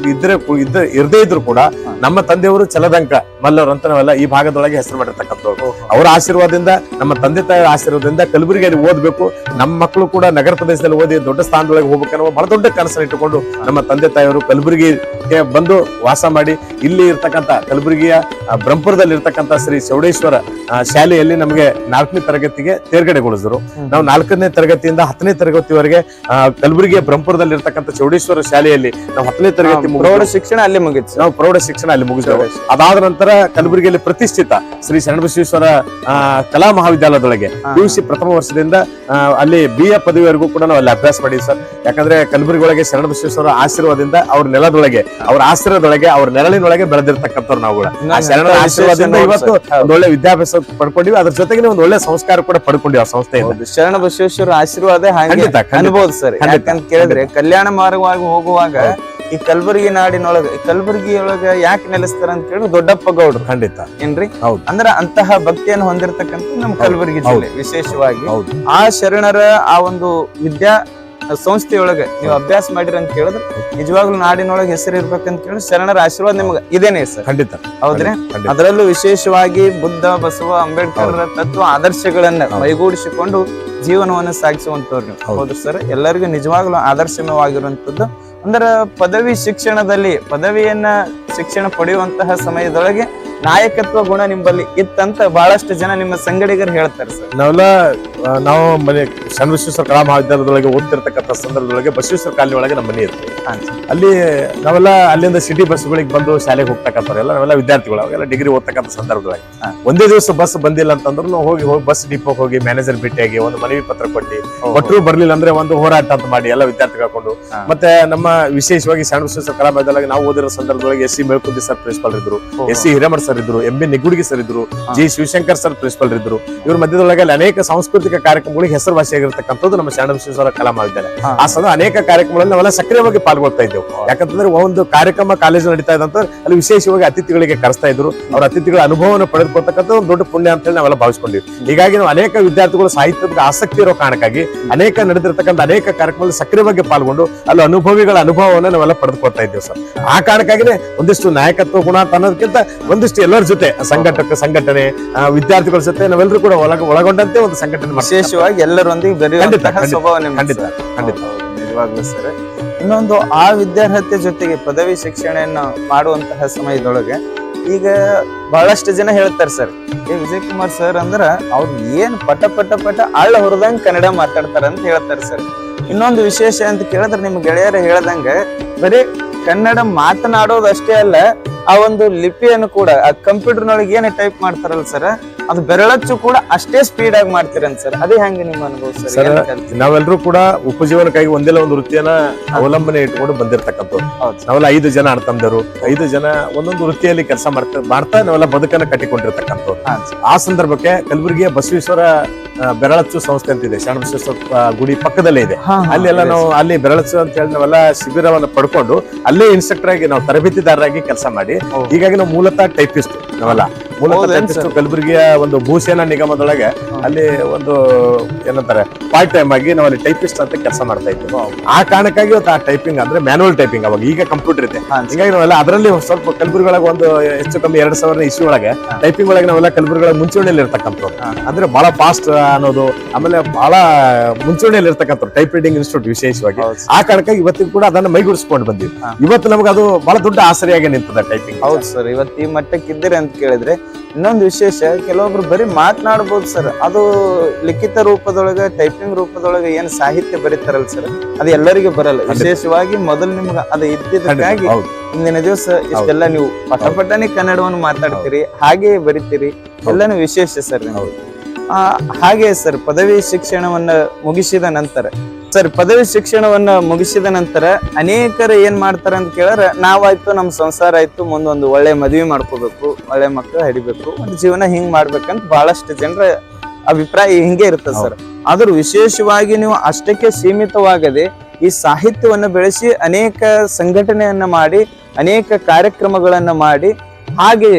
ಇರದೇ ಇದ್ರು ಕೂಡ ನಮ್ಮ ತಂದೆಯವರು ಛಲದಂಕ ಮಲ್ಲವ್ರು ಅಂತ ನಾವೆಲ್ಲ ಈ ಭಾಗದೊಳಗೆ ಹೆಸರು ಮಾಡಿರ್ತಕ್ಕಂಥವ್ರು. ಅವರ ಆಶೀರ್ವಾದದಿಂದ, ನಮ್ಮ ತಂದೆ ತಾಯಿಯ ಆಶೀರ್ವಾದದಿಂದ ಕಲಬುರಗಿಯಲ್ಲಿ ಓದ್ಬೇಕು, ನಮ್ಮ ಮಕ್ಕಳು ಕೂಡ ನಗರ ಪ್ರದೇಶದಲ್ಲಿ ಓದಿ ದೊಡ್ಡ ಸ್ಥಾನದೊಳಗೆ ಹೋಗ್ಬೇಕನ್ನೋ ಬಹಳ ದೊಡ್ಡ ಕನಸನ್ನು ಇಟ್ಟುಕೊಂಡು ನಮ್ಮ ತಂದೆ ತಾಯಿಯವರು ಕಲಬುರಗಿಗೆ ಬಂದು ವಾಸ ಮಾಡಿ ಇಲ್ಲಿ ಇರ್ತಕ್ಕಂಥ ಕಲಬುರಗಿಯ ಬ್ರಹ್ಮಪುರದಲ್ಲಿ ಇರ್ತಕ್ಕಂಥ ಶ್ರೀ ಚೌಡೇಶ್ವರ ಶಾಲೆಯಲ್ಲಿ ನಮಗೆ 4ನೇ ತರಗತಿಗೆ ತೇರ್ಗಡೆಗೊಳಿಸಿದ್ರು. ನಾವು 4ನೇ ತರಗತಿಯಿಂದ 10ನೇ ತರಗತಿವರೆಗೆ ಕಲಬುರಗಿಯ ಬ್ರಹ್ಮಪುರದಲ್ಲಿ ಇರ್ತಕ್ಕಂಥ ಚೌಡೇಶ್ವರ ಶಾಲೆಯಲ್ಲಿ ನಾವು 10ನೇ ತರಗತಿ ಪ್ರೌಢ ಶಿಕ್ಷಣ ಅಲ್ಲಿ ಮುಗಿತು. ನಾವು ಪ್ರೌಢ ಶಿಕ್ಷಣ ಅಲ್ಲಿ ಮುಗಿಸಿದೆವು. ಅದಾದ ನಂತರ ಕಲಬುರಗಿಯಲ್ಲಿ ಪ್ರತಿಷ್ಠಿತ ಶ್ರೀ ಶರಣಬಸವೇಶ್ವರ ಕಲಾ ಮಹಾವಿದ್ಯಾಲಯದೊಳಗೆ PUC ಪ್ರಥಮ ವರ್ಷದಿಂದ ಅಲ್ಲಿ BA ಪದವಿವರೆಗೂ ಕೂಡ ನಾವು ಅಲ್ಲಿ ಅಭ್ಯಾಸ ಮಾಡಿದ್ವಿ ಸರ್. ಯಾಕಂದ್ರೆ ಕಲಬುರಗಿ ಒಳಗೆ ಶರಣಬಸವೇಶ್ವರ ಆಶೀರ್ವಾದದಿಂದ ಅವ್ರ ನೆಲದೊಳಗೆ, ಅವ್ರ ಆಶ್ರಯದೊಳಗೆ, ಅವ್ರ ನೆರಳಿನೊಳಗೆ ಬೆಳೆದಿರ್ತಕ್ಕಂಥವ್ರು ನಾವುಗಳು. ಆ ಶರಣರ ಆಶೀರ್ವಾದದಿಂದ ಇವತ್ತು ಒಂದೊಳ್ಳೆ ವಿದ್ಯಾಭ್ಯಾಸ ಪಡ್ಕೊಂಡಿವಿ, ಅದ್ರ ಜೊತೆಗೆ ಒಂದು ಒಳ್ಳೆ ಸಂಸ್ಕಾರ ಕೂಡ ಪಡ್ಕೊಂಡಿವಿ ಆ ಸಂಸ್ಥೆಯಿಂದ. ಶರಣ ಬಸವೇಶ್ವರ ಆಶೀರ್ವಾದ ಅನ್ಬೋದು ಸರ್. ಯಾಕಂತ ಕೇಳಿದ್ರೆ ಕಲ್ಯಾಣ ಮಾರ್ಗವಾಗಿ ಹೋಗುವಾಗ ಈ ಕಲಬುರಗಿ ನಾಡಿನೊಳಗ, ಕಲಬುರಗಿಯೊಳಗ ಯಾಕೆ ನೆಲೆಸ್ತಾರ ಅಂತ ಕೇಳಿದ್ರೆ ದೊಡ್ಡಪ್ಪ ಗೌಡ್ರು. ಖಂಡಿತ ಏನ್ರಿ? ಅಂದ್ರ ಅಂತಹ ಭಕ್ತಿಯನ್ನು ಹೊಂದಿರತಕ್ಕಂಥ ನಮ್ಮ ಕಲಬುರಗಿ ಜಿಲ್ಲೆ ವಿಶೇಷವಾಗಿ ಆ ಶರಣರ ಆ ಒಂದು ವಿದ್ಯಾ ಸಂಸ್ಥೆಯೊಳಗೆ ನೀವು ಅಭ್ಯಾಸ ಮಾಡಿರಿ ಅಂತ ಕೇಳಿದ್ರೆ ನಿಜವಾಗ್ಲೂ ನಾಡಿನೊಳಗೆ ಹೆಸರು ಇರ್ಬೇಕಂತ ಕೇಳಿದ್ರೆ ಶರಣರ ಆಶೀರ್ವಾದ ನಿಮ್ಗೆ ಇದೇನೆ ಸರ್. ಖಂಡಿತ. ಹೌದ್ರಿ? ಅದರಲ್ಲೂ ವಿಶೇಷವಾಗಿ ಬುದ್ಧ, ಬಸವ, ಅಂಬೇಡ್ಕರ್ ತತ್ವ ಆದರ್ಶಗಳನ್ನ ಮೈಗೂಡಿಸಿಕೊಂಡು ಜೀವನವನ್ನು ಸಾಗಿಸುವಂತವ್ರು ನೀವು. ಹೌದು ಸರ್. ಎಲ್ಲರಿಗೂ ನಿಜವಾಗ್ಲೂ ಆದರ್ಶವಾಗಿರುವಂತದ್ದು. ಅಂದ್ರೆ ಪದವಿ ಶಿಕ್ಷಣದಲ್ಲಿ ಪದವಿಯನ್ನ ಶಿಕ್ಷಣ ಪಡೆಯುವಂತಹ ಸಮಯದೊಳಗೆ ನಾಯಕತ್ವ ಗುಣ ನಿಮ್ಮಲ್ಲಿ ಇತ್ತಂತ ಬಹಳಷ್ಟು ಜನ ನಿಮ್ಮ ಸಂಗಡಿಗರು ಹೇಳ್ತಾರೆ ಸರ್. ನಾವು ಮನೆ ಶರಣಬಸವೇಶ್ವರ ಕಲಾ ಮಹಾವಿದ್ಯಾಲಯದೊಳಗೆ ಓದ್ತಿರ್ತಕ್ಕಂಥ ಸಂದರ್ಭದೊಳಗೆ ಬಸವೇಶ್ವರ ಕಾಲನಿ ಒಳಗೆ ನಮ್ಮ ಮನೆ ಇತ್ತು. ಅಲ್ಲಿ ನಾವೆಲ್ಲ ಅಲ್ಲಿಂದ ಸಿಟಿ ಬಸ್ಗಳಿಗೆ ಬಂದು ಶಾಲೆಗೆ ಹೋಗ್ತಕ್ಕಂಥವ್ರೆಲ್ಲ ನಾವೆಲ್ಲ ವಿದ್ಯಾರ್ಥಿಗಳು, ಅವೆಲ್ಲ ಡಿಗ್ರಿ ಓದ್ತಕ್ಕಂಥ ಸಂದರ್ಭದೊಳಗೆ ಒಂದೇ ದಿವಸ ಬಸ್ ಬಂದಿಲ್ಲ ಅಂತಂದ್ರು ನಾವು ಹೋಗಿ ಬಸ್ ಡಿಪೋಗೆ ಹೋಗಿ ಮ್ಯಾನೇಜರ್ ಭೇಟಿಯಾಗಿ ಒಂದು ಮನವಿ ಪತ್ರ ಕೊಟ್ಟು ಬರ್ಲಿಲ್ಲ ಅಂದ್ರೆ ಒಂದು ಹೋರಾಟ ಅಂತ ಮಾಡಿ ಎಲ್ಲ ವಿದ್ಯಾರ್ಥಿಗಳು ಹಾಕೊಂಡು. ಮತ್ತೆ ನಮ್ಮ ವಿಶೇಷವಾಗಿ ಶರಣಬಸವೇಶ್ವರ ಕಲಾ ಮಹಾವಿದ್ಯಾಲಯ ನಾವು ಓದಿರೋ ಸಂದರ್ಭದೊಳಗೆ SC ಮೇಲ್ಕುಂದಿ ಸರ್ ಪ್ರಿನ್ಸಿಪಲ್ ಇದ್ರು, SC ಹಿರೇಮಠ ಸರ್ ಇದ್ರು, MB ನಿಗುಡಿಗಿ ಸರ್ ಇದ್ರು, G ಶಿವಶಂಕರ್ ಸರ್ ಪ್ರಿನ್ಸಿಪಲ್ ಇದ್ರು. ಇವ್ರ ಮಧ್ಯದೊಳಗೆ ಅನೇಕ ಸಾಂಸ್ಕೃತಿಕ ಕಾರ್ಯಕ್ರಮಗಳಿಗೆ ಹೆಸರುವಾಸಿಯಾಗಿರ್ತಕ್ಕಂಥದ್ದು ನಮ್ಮ ಶರಣಬಸವೇಶ್ವರ ಕಲಾ ಮಹಾವಿದ್ಯಾಲಯ. ಆ ಸಂದರ್ಭ ಅನೇಕ ಕಾರ್ಯಕ್ರಮಗಳಲ್ಲಿ ನಾವೆಲ್ಲ ಸಕ್ರಿಯವಾಗಿ ಪಾಲ್ಗೊಳ್ತಾ ಇದ್ದೆವು. ಯಾಕಂತಂದ್ರೆ ಒಂದು ಕಾರ್ಯಕ್ರಮ ಕಾಲೇಜ್ ನಡೀತಾ ಇದ್ದಂತ ಅಲ್ಲಿ ವಿಶೇಷವಾಗಿ ಅತಿಥಿಗಳಿಗೆ ಕರೆಸ್ತಾ ಇದ್ರು. ಅವ್ರ ಅತಿಥಿಗಳ ಅನುಭವವನ್ನು ಪಡೆದುಕೊಳ್ತಕ್ಕಂಥ ಒಂದು ದೊಡ್ಡ ಪುಣ್ಯ ಅಂತ ಹೇಳಿ ನಾವೆಲ್ಲ ಭಾವಿಸ್ಕೊಂಡಿವಿ. ಹೀಗಾಗಿ ನಾವು ಅನೇಕ ವಿದ್ಯಾರ್ಥಿಗಳು ಸಾಹಿತ್ಯದ ಆಸಕ್ತಿ ಇರೋ ಕಾರಣಕ್ಕಾಗಿ ಅನೇಕ ನಡೆದಿರ್ತಕ್ಕಂಥ ಅನೇಕ ಕಾರ್ಯಕ್ರಮದಲ್ಲಿ ಸಕ್ರಿಯವಾಗಿ ಪಾಲ್ಗೊಂಡು ಅಲ್ಲಿ ಅನುಭವಿಗಳ ಅನುಭವವನ್ನು ನಾವೆಲ್ಲ ಪಡೆದುಕೊಳ್ತಾ ಇದ್ದೇವೆ ಸರ್. ಆ ಕಾರಣಕ್ಕಾಗಿನೇ ಒಂದಿಷ್ಟು ನಾಯಕತ್ವ ಗುಣ ಅಂತ ಅನ್ನೋದಕ್ಕಿಂತ ಒಂದಿಷ್ಟು ಎಲ್ಲರ ಜೊತೆ ಸಂಘಟನೆ ವಿದ್ಯಾರ್ಥಿಗಳ ಜೊತೆ ನಾವೆಲ್ಲರೂ ಕೂಡ ಒಳಗೊಂಡಂತೆ ಒಂದು ಸಂಘಟನೆ ವಿಶೇಷವಾಗಿ ಎಲ್ಲರೊಂದಿಗೆ ಬೆರೆಯುವಂತಹ ಸ್ವಭಾವ ಖಂಡಿತ ಖಂಡಿತ ನಿಜವಾಗ್ಲೂ ಸರ್. ಇನ್ನೊಂದು ಆ ವಿದ್ಯಾರ್ಥಿ ಜೊತೆಗೆ ಪದವಿ ಶಿಕ್ಷಣ ಮಾಡುವಂತಹ ಸಮಯದೊಳಗೆ ಈಗ ಬಹಳಷ್ಟು ಜನ ಹೇಳ್ತಾರೆ ಸರ್, ವಿಜಯ್ ಕುಮಾರ್ ಸರ್ ಅಂದ್ರ ಅವ್ರು ಏನ್ ಪಟ ಆಳ ಹೊರದಂಗ ಕನ್ನಡ ಮಾತಾಡ್ತಾರ ಅಂತ ಹೇಳ್ತಾರೆ ಸರ್. ಇನ್ನೊಂದು ವಿಶೇಷ ಅಂತ ಕೇಳಿದ್ರೆ ನಿಮ್ ಗೆಳೆಯರು ಹೇಳ್ದಂಗ ಬರೀ ಕನ್ನಡ ಮಾತನಾಡೋದಷ್ಟೇ ಅಲ್ಲ, ಆ ಒಂದು ಲಿಪಿಯನ್ನು ಕೂಡ ಆ ಕಂಪ್ಯೂಟರ್ ನೊಳಗೆ ಏನ್ ಟೈಪ್ ಮಾಡ್ತಾರಲ್ಲ ಸರ್, ಅದು ಬೆರಳಚ್ಚು ಕೂಡ ಅಷ್ಟೇ ಸ್ಪೀಡ್ ಆಗಿ ಮಾಡ್ತೀರಂತ ಸರ್. ಅದೇ ಹೆಂಗೆ ನಿಮ್ಮ ಅನುಭವ ಸರ್? ನಾವೆಲ್ಲರೂ ಕೂಡ ಉಪಜೀವನಕ್ಕಾಗಿ ಒಂದೆಲ್ಲ ಒಂದು ವೃತ್ತಿಯನ್ನ ಅವಲಂಬನೆ ಇಟ್ಕೊಂಡು ಬಂದಿರತಕ್ಕಂಥವ್ರು. ನಾವೆಲ್ಲ 5 ಜನ ಅಣ್ತಂದರು, 5 ಜನ ಒಂದೊಂದು ವೃತ್ತಿಯಲ್ಲಿ ಕೆಲಸ ಮಾಡ್ತಾ ನಾವೆಲ್ಲ ಬದುಕನ್ನ ಕಟ್ಟಿಕೊಂಡಿರ್ತಕ್ಕಂಥವ್ರು. ಆ ಸಂದರ್ಭಕ್ಕೆ ಕಲಬುರಗಿಯ ಬಸವೇಶ್ವರ ಬೆರಳಚ್ಚು ಸಂಸ್ಥೆ ಅಂತಿದೆ, ಶರಣಬಸವೇಶ್ವರ ಗುಡಿ ಪಕ್ಕದಲ್ಲೇ ಇದೆ. ಅಲ್ಲಿ ಎಲ್ಲ ನಾವು ಅಲ್ಲಿ ಬೆರಳಚ್ಚು ಅಂತ ಹೇಳಿ ನಾವೆಲ್ಲ ಶಿಬಿರವನ್ನು ಪಡ್ಕೊಂಡು ಅಲ್ಲೇ ಇನ್ಸ್ಟ್ರಕ್ಟರ್ ಆಗಿ ನಾವು ತರಬೇತಿದಾರರಾಗಿ ಕೆಲಸ ಮಾಡಿ, ಹೀಗಾಗಿ ನಾವು ಮೂಲತಃ ಟೈಪಿಸ್ಟ್. ನಾವೆಲ್ಲ ಮೂಲತಃ ಟೈಪಿಸ್ಟ್. ಕಲಬುರಗಿಯ ಒಂದು ಭೂಸೇನಾ ನಿಗಮದೊಳಗೆ ಅಲ್ಲಿ ಒಂದು ಏನಂತಾರೆ ಪಾರ್ಟ್ ಟೈಮ್ ಆಗಿ ನಾವು ಅಲ್ಲಿ ಟೈಪಿಸ್ಟ್ ಅಂತ ಕೆಲಸ ಮಾಡ್ತಾ ಇದ್ವಿ. ಆ ಕಾರಣಕ್ಕಾಗಿ ಆ ಟೈಪಿಂಗ್ ಅಂದ್ರೆ ಮ್ಯಾನುವಲ್ ಟೈಪಿಂಗ್, ಅವಾಗ ಈಗ ಕಂಪ್ಯೂಟರ್ ಇದೆ. ಹೀಗಾಗಿ ನಾವೆಲ್ಲ ಅದರಲ್ಲಿ ಸ್ವಲ್ಪ ಕಲಬುರಗಿ ಒಳಗೆ ಒಂದು ಹೆಚ್ಚು ಕಮ್ಮಿ 2000 ಇಸ್ವಿ ಒಳಗೆ ಟೈಪಿಂಗ್ ಒಳಗೆ ನಾವೆಲ್ಲ ಕಲಬುರಗಿ ಒಳಗೆ ಮುಂಚೂಣಿಯಲ್ಲಿ ಇರ್ತಕ್ಕಂಥವ್ರು. ಅಂದ್ರೆ ಬಹಳ ಫಾಸ್ಟ್ ಅನ್ನೋದು, ಆಮೇಲೆ ಬಹಳ ಮುಂಚೂಣಿಯಲ್ಲಿ ಇರ್ತಕ್ಕಂಥವ್ರು ಟೈಪ್ ರೈಟಿಂಗ್ ಇನ್ಸ್ಟಿಟ್ಯೂಟ್ ವಿಶೇಷವಾಗಿ. ಆ ಕಾರಣಕ್ಕಾಗಿ ಇವತ್ತಿಗೂ ಕೂಡ ಅದನ್ನ ಮೈಗೂಡಿಸ್ಕೊಂಡು ಬಂದಿವಿ. ಇವತ್ತು ನಮ್ಗೆ ಅದು ಬಹಳ ದೊಡ್ಡ ಆಸರೆಯಾಗಿ ನಿಂತದ ಟೈಪಿಂಗ್. ಹೌದು ಸರ್, ಇವತ್ತು ಈ ಮಟ್ಟಕ್ಕೆ ಇದ್ದೀರಿ ಅಂತ ಕೇಳಿದ್ರೆ ಇನ್ನೊಂದು ವಿಶೇಷ, ಕೆಲವೊಬ್ರು ಬರೀ ಮಾತನಾಡಬಹುದು ಸರ್, ಅದು ಲಿಖಿತ ರೂಪದೊಳಗೆ ಟೈಪಿಂಗ್ ರೂಪದೊಳಗೆ ಏನ್ ಸಾಹಿತ್ಯ ಬರೀತಾರಲ್ಲ ಸರ್, ಅದು ಎಲ್ಲರಿಗೂ ಬರಲ್ಲ. ವಿಶೇಷವಾಗಿ ಮೊದಲು ನಿಮ್ಗೆ ಅದು ಇದ್ದಿದ್ದಕ್ಕಾಗಿ ಇಂದಿನ ದಿವಸ ಇಷ್ಟೆಲ್ಲ ನೀವು ಪಟಪಟನೆ ಕನ್ನಡವನ್ನು ಮಾತಾಡ್ತೀರಿ, ಹಾಗೆ ಬರಿತೀರಿ, ಎಲ್ಲಾನು ವಿಶೇಷ ಸರ್. ಹಾಗೆ ಸರ್ ಪದವಿ ಶಿಕ್ಷಣವನ್ನ ಮುಗಿಸಿದ ನಂತರ ಅನೇಕರು ಏನ್ ಮಾಡ್ತಾರ ಅಂತ ಕೇಳಿದ್ರೆ, ನಾವಾಯ್ತು ನಮ್ ಸಂಸಾರ ಆಯ್ತು, ಮುಂದೊಂದು ಒಳ್ಳೆ ಮದ್ವಿ ಮಾಡ್ಕೋಬೇಕು, ಒಳ್ಳೆ ಮಕ್ಕಳು ಹಡಿಬೇಕು, ಒಂದು ಜೀವನ ಹಿಂಗ್ ಮಾಡ್ಬೇಕಂತ ಬಹಳಷ್ಟು ಜನರ ಅಭಿಪ್ರಾಯ ಹಿಂಗೆ ಇರ್ತದೆ ಸರ್. ಆದ್ರೂ ವಿಶೇಷವಾಗಿ ನೀವು ಅಷ್ಟಕ್ಕೆ ಸೀಮಿತವಾಗದೆ ಈ ಸಾಹಿತ್ಯವನ್ನ ಬೆಳೆಸಿ ಅನೇಕ ಸಂಘಟನೆಯನ್ನ ಮಾಡಿ, ಅನೇಕ ಕಾರ್ಯಕ್ರಮಗಳನ್ನ ಮಾಡಿ, ಹಾಗೆ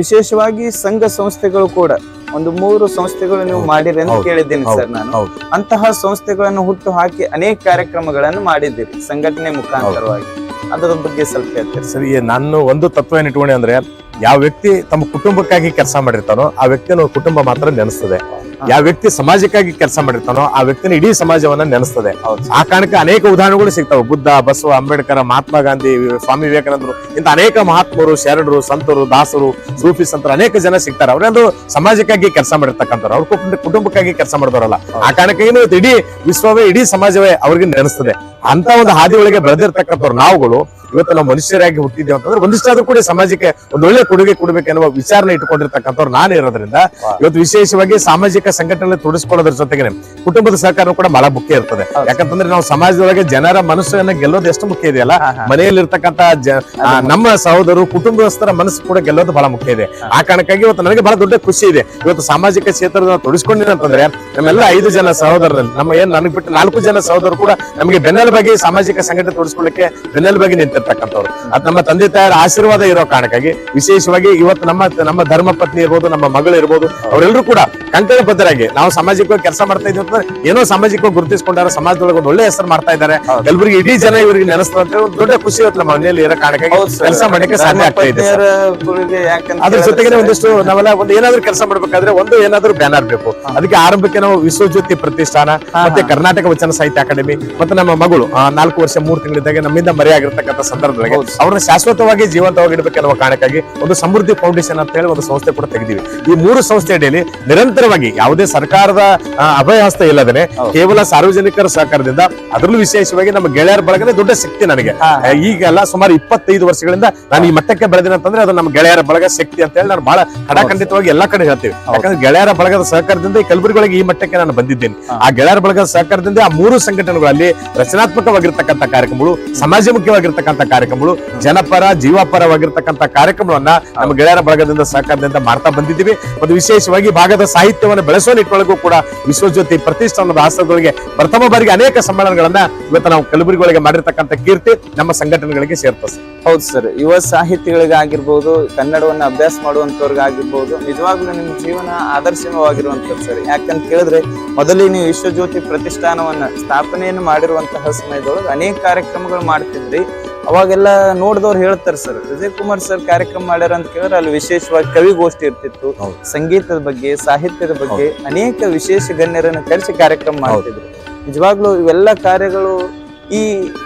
ವಿಶೇಷವಾಗಿ ಸಂಘ ಸಂಸ್ಥೆಗಳು ಕೂಡ ಒಂದು 3 ಸಂಸ್ಥೆಗಳು ನೀವು ಮಾಡಿರಿ ಅಂತ ಕೇಳಿದ್ದೀನಿ ಸರ್ ನಾನು. ಅಂತಹ ಸಂಸ್ಥೆಗಳನ್ನು ಹುಟ್ಟು ಹಾಕಿ ಅನೇಕ ಕಾರ್ಯಕ್ರಮಗಳನ್ನು ಮಾಡಿದ್ದೀರಿ ಸಂಘಟನೆ ಮುಖಾಂತರವಾಗಿ. ಅದರ ಬಗ್ಗೆ ಸ್ವಲ್ಪ ಹೇಳ್ತೀರಿ ಸರ್? ನಾನು ಒಂದು ತತ್ವ ಏನ್ ಇಟ್ಕೊಂಡೆ ಅಂದ್ರೆ, ಯಾವ ವ್ಯಕ್ತಿ ತಮ್ಮ ಕುಟುಂಬಕ್ಕಾಗಿ ಕೆಲಸ ಮಾಡಿರ್ತಾನೋ ಆ ವ್ಯಕ್ತಿನ ಕುಟುಂಬ ಮಾತ್ರ ನೆನೆಸ್ತದೆ. ಯಾವ ವ್ಯಕ್ತಿ ಸಮಾಜಕ್ಕಾಗಿ ಕೆಲಸ ಮಾಡಿರ್ತಾನೋ ಆ ವ್ಯಕ್ತಿನ ಇಡೀ ಸಮಾಜವನ್ನ ನೆನೆಸ್ತದೆ. ಆ ಕಾರಣಕ್ಕೆ ಅನೇಕ ಉದಾಹರಣೆಗಳು ಸಿಗ್ತಾವೆ. ಬುದ್ಧ, ಬಸವ, ಅಂಬೇಡ್ಕರ್, ಮಹಾತ್ಮ ಗಾಂಧಿ, ಸ್ವಾಮಿ ವಿವೇಕಾನಂದರು, ಇಂತ ಅನೇಕ ಮಹಾತ್ಮರು, ಶರಣರು, ಸಂತರು, ದಾಸರು, ಸೂಫಿ ಸಂತರು ಅನೇಕ ಜನ ಸಿಗ್ತಾರೆ. ಅವರೊಂದು ಸಮಾಜಕ್ಕಾಗಿ ಕೆಲಸ ಮಾಡಿರ್ತಕ್ಕಂಥವ್ರು, ಅವ್ರ ಕುಟುಂಬಕ್ಕಾಗಿ ಕೆಲಸ ಮಾಡಿದವರಲ್ಲ. ಆ ಕಾರಣಕ್ಕೆ ಇವತ್ತು ಇಡೀ ವಿಶ್ವವೇ, ಇಡೀ ಸಮಾಜವೇ ಅವ್ರಿಗೆ ನೆನೆಸ್ತದೆ. ಅಂತ ಒಂದು ಹಾದಿ ಒಳಗೆ ಬೆಳೆದಿರ್ತಕ್ಕಂಥವ್ರು ನಾವುಗಳು ಇವತ್ತು ನಾವು ಮನುಷ್ಯರಾಗಿ ಹುಟ್ಟಿದ್ದೇವೆ ಅಂತಂದ್ರೆ ಒಂದಿಷ್ಟಾದ್ರೂ ಕೂಡ ಸಮಾಜಕ್ಕೆ ಒಂದು ಒಳ್ಳೆ ಕೊಡುಗೆ ಕೊಡಬೇಕೆನ್ನುವ ವಿಚಾರನ ಇಟ್ಟುಕೊಂಡಿರ್ತಕ್ಕಂಥವ್ರು ನಾನು ಇರೋದ್ರಿಂದ ಇವತ್ತು ವಿಶೇಷವಾಗಿ ಸಾಮಾಜಿಕ ಸಂಘಟನೆ ತೊಡಗಿಸ್ಕೊಳ್ಳೋದ್ರ ಜೊತೆಗೆ ಕುಟುಂಬದ ಸಹಕಾರ ಕೂಡ ಬಹಳ ಮುಖ್ಯ ಇರ್ತದೆ. ಯಾಕಂತಂದ್ರೆ ನಾವು ಸಮಾಜದೊಳಗೆ ಜನರ ಮನಸ್ಸನ್ನ ಗೆಲ್ಲೋದು ಎಷ್ಟು ಮುಖ್ಯ ಇದೆಯಲ್ಲ, ಮನೆಯಲ್ಲಿರ್ತಕ್ಕಂಥ ನಮ್ಮ ಸಹೋದರರು, ಕುಟುಂಬಸ್ಥರ ಮನಸ್ಸು ಕೂಡ ಗೆಲ್ಲೋದು ಬಹಳ ಮುಖ್ಯ ಇದೆ. ಆ ಕಾರಣಕ್ಕಾಗಿ ಇವತ್ತು ನನಗೆ ಬಹಳ ದೊಡ್ಡ ಖುಷಿ ಇದೆ. ಇವತ್ತು ಸಾಮಾಜಿಕ ಕ್ಷೇತ್ರದ ತೊಡಗಿಸ್ಕೊಂಡಿನ ಅಂತಂದ್ರೆ ನಮ್ಮೆಲ್ಲ 5 ಜನ ಸಹೋದರರಲ್ಲಿ ನಮ್ಮ ಏನ್ ನನಗೆ ಬಿಟ್ಟು 4 ಜನ ಸಹೋದರರು ಕೂಡ ನಮಗೆ ಬೆನ್ನೆಲುಬಾಗಿ ಸಾಮಾಜಿಕ ಸಂಘಟನೆ ತೊಡಗಿಸ್ಕೊಳ್ಳಕ್ಕೆ ಬೆನ್ನೆಲುಬಾಗಿ ನಿಂತಿರ್ತಕ್ಕಂಥವ್ರು. ಅದು ನಮ್ಮ ತಂದೆ ತಾಯರ ಆಶೀರ್ವಾದ ಇರೋ ಕಾರಣಕ್ಕಾಗಿ ವಿಶೇಷವಾಗಿ ಇವತ್ತು ನಮ್ಮ ಧರ್ಮ ಪತ್ನಿ ಇರ್ಬೋದು, ನಮ್ಮ ಮಗಳು ಇರ್ಬೋದು, ಅವರೆಲ್ಲರೂ ಕೂಡ ಕಂಕಣಬದ್ಧರಾಗಿ ನಾವು ಸಾಮಾಜಿಕವಾಗಿ ಕೆಲಸ ಮಾಡ್ತಾ ಇದ್ದೀವಿ ಅಂತಂದ್ರೆ ಏನೋ ಸಾಮಾಜಿಕವಾಗಿ ಗುರುತಿಸಿಕೊಂಡಾರ, ಸಮಾಜದೊಳಗೆ ಒಂದು ಒಳ್ಳೆ ಹೆಸರು ಮಾಡ್ತಾ ಇದ್ದಾರೆ, ಕಲಬುರಗಿ ಇಡೀ ಜನ ಇವರಿಗೆ ನೆನೆಸ್ತಂತ ಒಂದು ದೊಡ್ಡ ಖುಷಿ ಇವತ್ತು ನಮ್ಮ ಮನೆಯಲ್ಲಿ ಇರೋ ಕಾರಣಕ್ಕಾಗಿ ಕೆಲಸ ಮಾಡಕ್ಕೆ ಸಾಧ್ಯ ಆಗ್ತಾ ಇದೆ. ಅದ್ರ ಜೊತೆಗೆ ಒಂದಿಷ್ಟು ನಾವೆಲ್ಲ ಒಂದು ಏನಾದ್ರೂ ಕೆಲಸ ಮಾಡ್ಬೇಕಾದ್ರೆ ಒಂದು ಏನಾದ್ರೂ ಬ್ಯಾನರ್ ಬೇಕು. ಅದಕ್ಕೆ ಆರಂಭಕ್ಕೆ ನಾವು ವಿಶ್ವಜ್ಯೋತಿ ಪ್ರತಿಷ್ಠಾನ ಮತ್ತೆ ಕರ್ನಾಟಕ ವಚನ ಸಾಹಿತ್ಯ ಅಕಾಡೆಮಿ ಮತ್ತೆ ನಮ್ಮ ಮಗಳು 4 ವರ್ಷ 3 ತಿಂಗಳಿದ್ದಾಗ ನಮ್ಮಿಂದ ಮರೆಯಾಗಿರ್ತಕ್ಕಂಥ ಸಂದರ್ಭದೊಳಗೆ ಅವ್ರನ್ನ ಶಾಶ್ವತವಾಗಿ ಜೀವಂತವಾಗಿ ಇಡಬೇಕೆನ್ನುವ ಕಾರಣಕ್ಕಾಗಿ ಒಂದು ಸಮೃದ್ಧಿ ಫೌಂಡೇಶನ್ ಅಂತ ಹೇಳಿ ಒಂದು ಸಂಸ್ಥೆ ಕೂಡ ತೆಗೆದಿವಿ. ಈ 3 ಸಂಸ್ಥೆ ಅಡಿಯಲ್ಲಿ ನಿರಂತರವಾಗಿ ಯಾವುದೇ ಸರ್ಕಾರದ ಅಭಯಹಸ್ತ ಇಲ್ಲದೇನೆ ಕೇವಲ ಸಾರ್ವಜನಿಕರ ಸಹಕಾರದಿಂದ, ಅದರಲ್ಲೂ ವಿಶೇಷವಾಗಿ ನಮ್ಮ ಗೆಳೆಯರ ಬಳಗನೇ ದೊಡ್ಡ ಶಕ್ತಿ ನನಗೆ. ಈಗೆಲ್ಲ ಸುಮಾರು 25 ವರ್ಷಗಳಿಂದ ನಾನು ಈ ಮಟ್ಟಕ್ಕೆ ಬೆಳೆದಿನ ಅಂತಂದ್ರೆ ಅದು ನಮ್ಮ ಗೆಳೆಯರ ಬಳಗ ಶಕ್ತಿ ಅಂತ ಹೇಳಿ ನಾನು ಬಹಳ ಖಡಾಖಂಡಿತವಾಗಿ ಎಲ್ಲಾ ಕಡೆ ಹೇಳ್ತೀವಿ. ಯಾಕಂದ್ರೆ ಗೆಳೆಯರ ಬಳಗದ ಸಹಕಾರದಿಂದ ಈ ಕಲಬುರಗಿ ಈ ಮಟ್ಟಕ್ಕೆ ನಾನು ಬಂದಿದ್ದೇನೆ. ಆ ಗೆಳೆಯರ ಬಳಗದ ಸಹಕಾರದಿಂದ ಆ 3 ಸಂಘಟನೆಗಳಲ್ಲಿ ರಚನಾತ್ಮಕವಾಗಿರ್ತಕ್ಕಂಥ ಕಾರ್ಯಕ್ರಮಗಳು, ಸಮಾಜಮುಖಿಯಾಗಿರ್ತಕ್ಕಂಥ ಕಾರ್ಯಕ್ರಮಗಳು, ಜನಪರ ಜೀವಪರವಾಗಿರ್ತಕ್ಕಂಥ ಕಾರ್ಯಕ್ರಮವನ್ನ ನಮ್ಮ ಗೆಳೆಯರ ಬಳಗದಿಂದ ಸಹಕಾರದಿಂದ ಮಾಡ್ತಾ ಬಂದಿದ್ದೀವಿ. ಮತ್ತು ವಿಶೇಷವಾಗಿ ಭಾಗದ ಸಾಹಿತ್ಯವನ್ನು ಬೆಳೆಸುವ ನಿಟ್ಟಿನೊಳಗೂ ಕೂಡ ವಿಶ್ವಜ್ಯೋತಿ ಪ್ರತಿಷ್ಠಾನದ ಆಶ್ರಯದೊಳಗೆ ಪ್ರಥಮ ಬಾರಿಗೆ ಅನೇಕ ಸಮ್ಮೇಳನಗಳನ್ನ ಇವತ್ತು ನಾವು ಕಲಬುರಗಿ ಒಳಗೆ ಮಾಡಿರ್ತಕ್ಕಂಥ ಕೀರ್ತಿ ನಮ್ಮ ಸಂಘಟನೆಗಳಿಗೆ ಸೇರ್ತದೆ. ಹೌದು ಸರ್, ಯುವ ಸಾಹಿತಿಗಳಿಗಾಗಿರ್ಬೋದು, ಕನ್ನಡವನ್ನ ಅಭ್ಯಾಸ ಮಾಡುವಂತವ್ರಿಗಾಗಿರ್ಬೋದು, ನಿಜವಾಗ್ಲೂ ನಿಮ್ಮ ಜೀವನ ಆದರ್ಶವಾಗಿರುವಂತದ್ದು ಸರ್. ಯಾಕಂತ ಕೇಳಿದ್ರೆ ಮೊದಲೇ ನೀವು ವಿಶ್ವಜ್ಯೋತಿ ಪ್ರತಿಷ್ಠಾನವನ್ನ ಸ್ಥಾಪನೆಯನ್ನು ಮಾಡಿರುವಂತಹ ಸಮಯದೊಳಗೆ ಅನೇಕ ಕಾರ್ಯಕ್ರಮಗಳು ಮಾಡ್ತಿದ್ರಿ. ಅವಾಗೆಲ್ಲ ನೋಡಿದವ್ರು ಹೇಳ್ತಾರೆ ಸರ್, ವಿಜಯ್ ಕುಮಾರ್ ಸರ್ ಕಾರ್ಯಕ್ರಮ ಮಾಡ್ಯಾರ ಅಂತ ಕೇಳಿದ್ರೆ ಅಲ್ಲಿ ವಿಶೇಷವಾಗಿ ಕವಿಗೋಷ್ಠಿ ಇರ್ತಿತ್ತು, ಸಂಗೀತದ ಬಗ್ಗೆ, ಸಾಹಿತ್ಯದ ಬಗ್ಗೆ ಅನೇಕ ವಿಶೇಷ ಗಣ್ಯರನ್ನು ಕರೆಸಿ ಕಾರ್ಯಕ್ರಮ ಮಾಡ್ತಿದ್ರು. ನಿಜವಾಗ್ಲೂ ಇವೆಲ್ಲ ಕಾರ್ಯಗಳು ಈ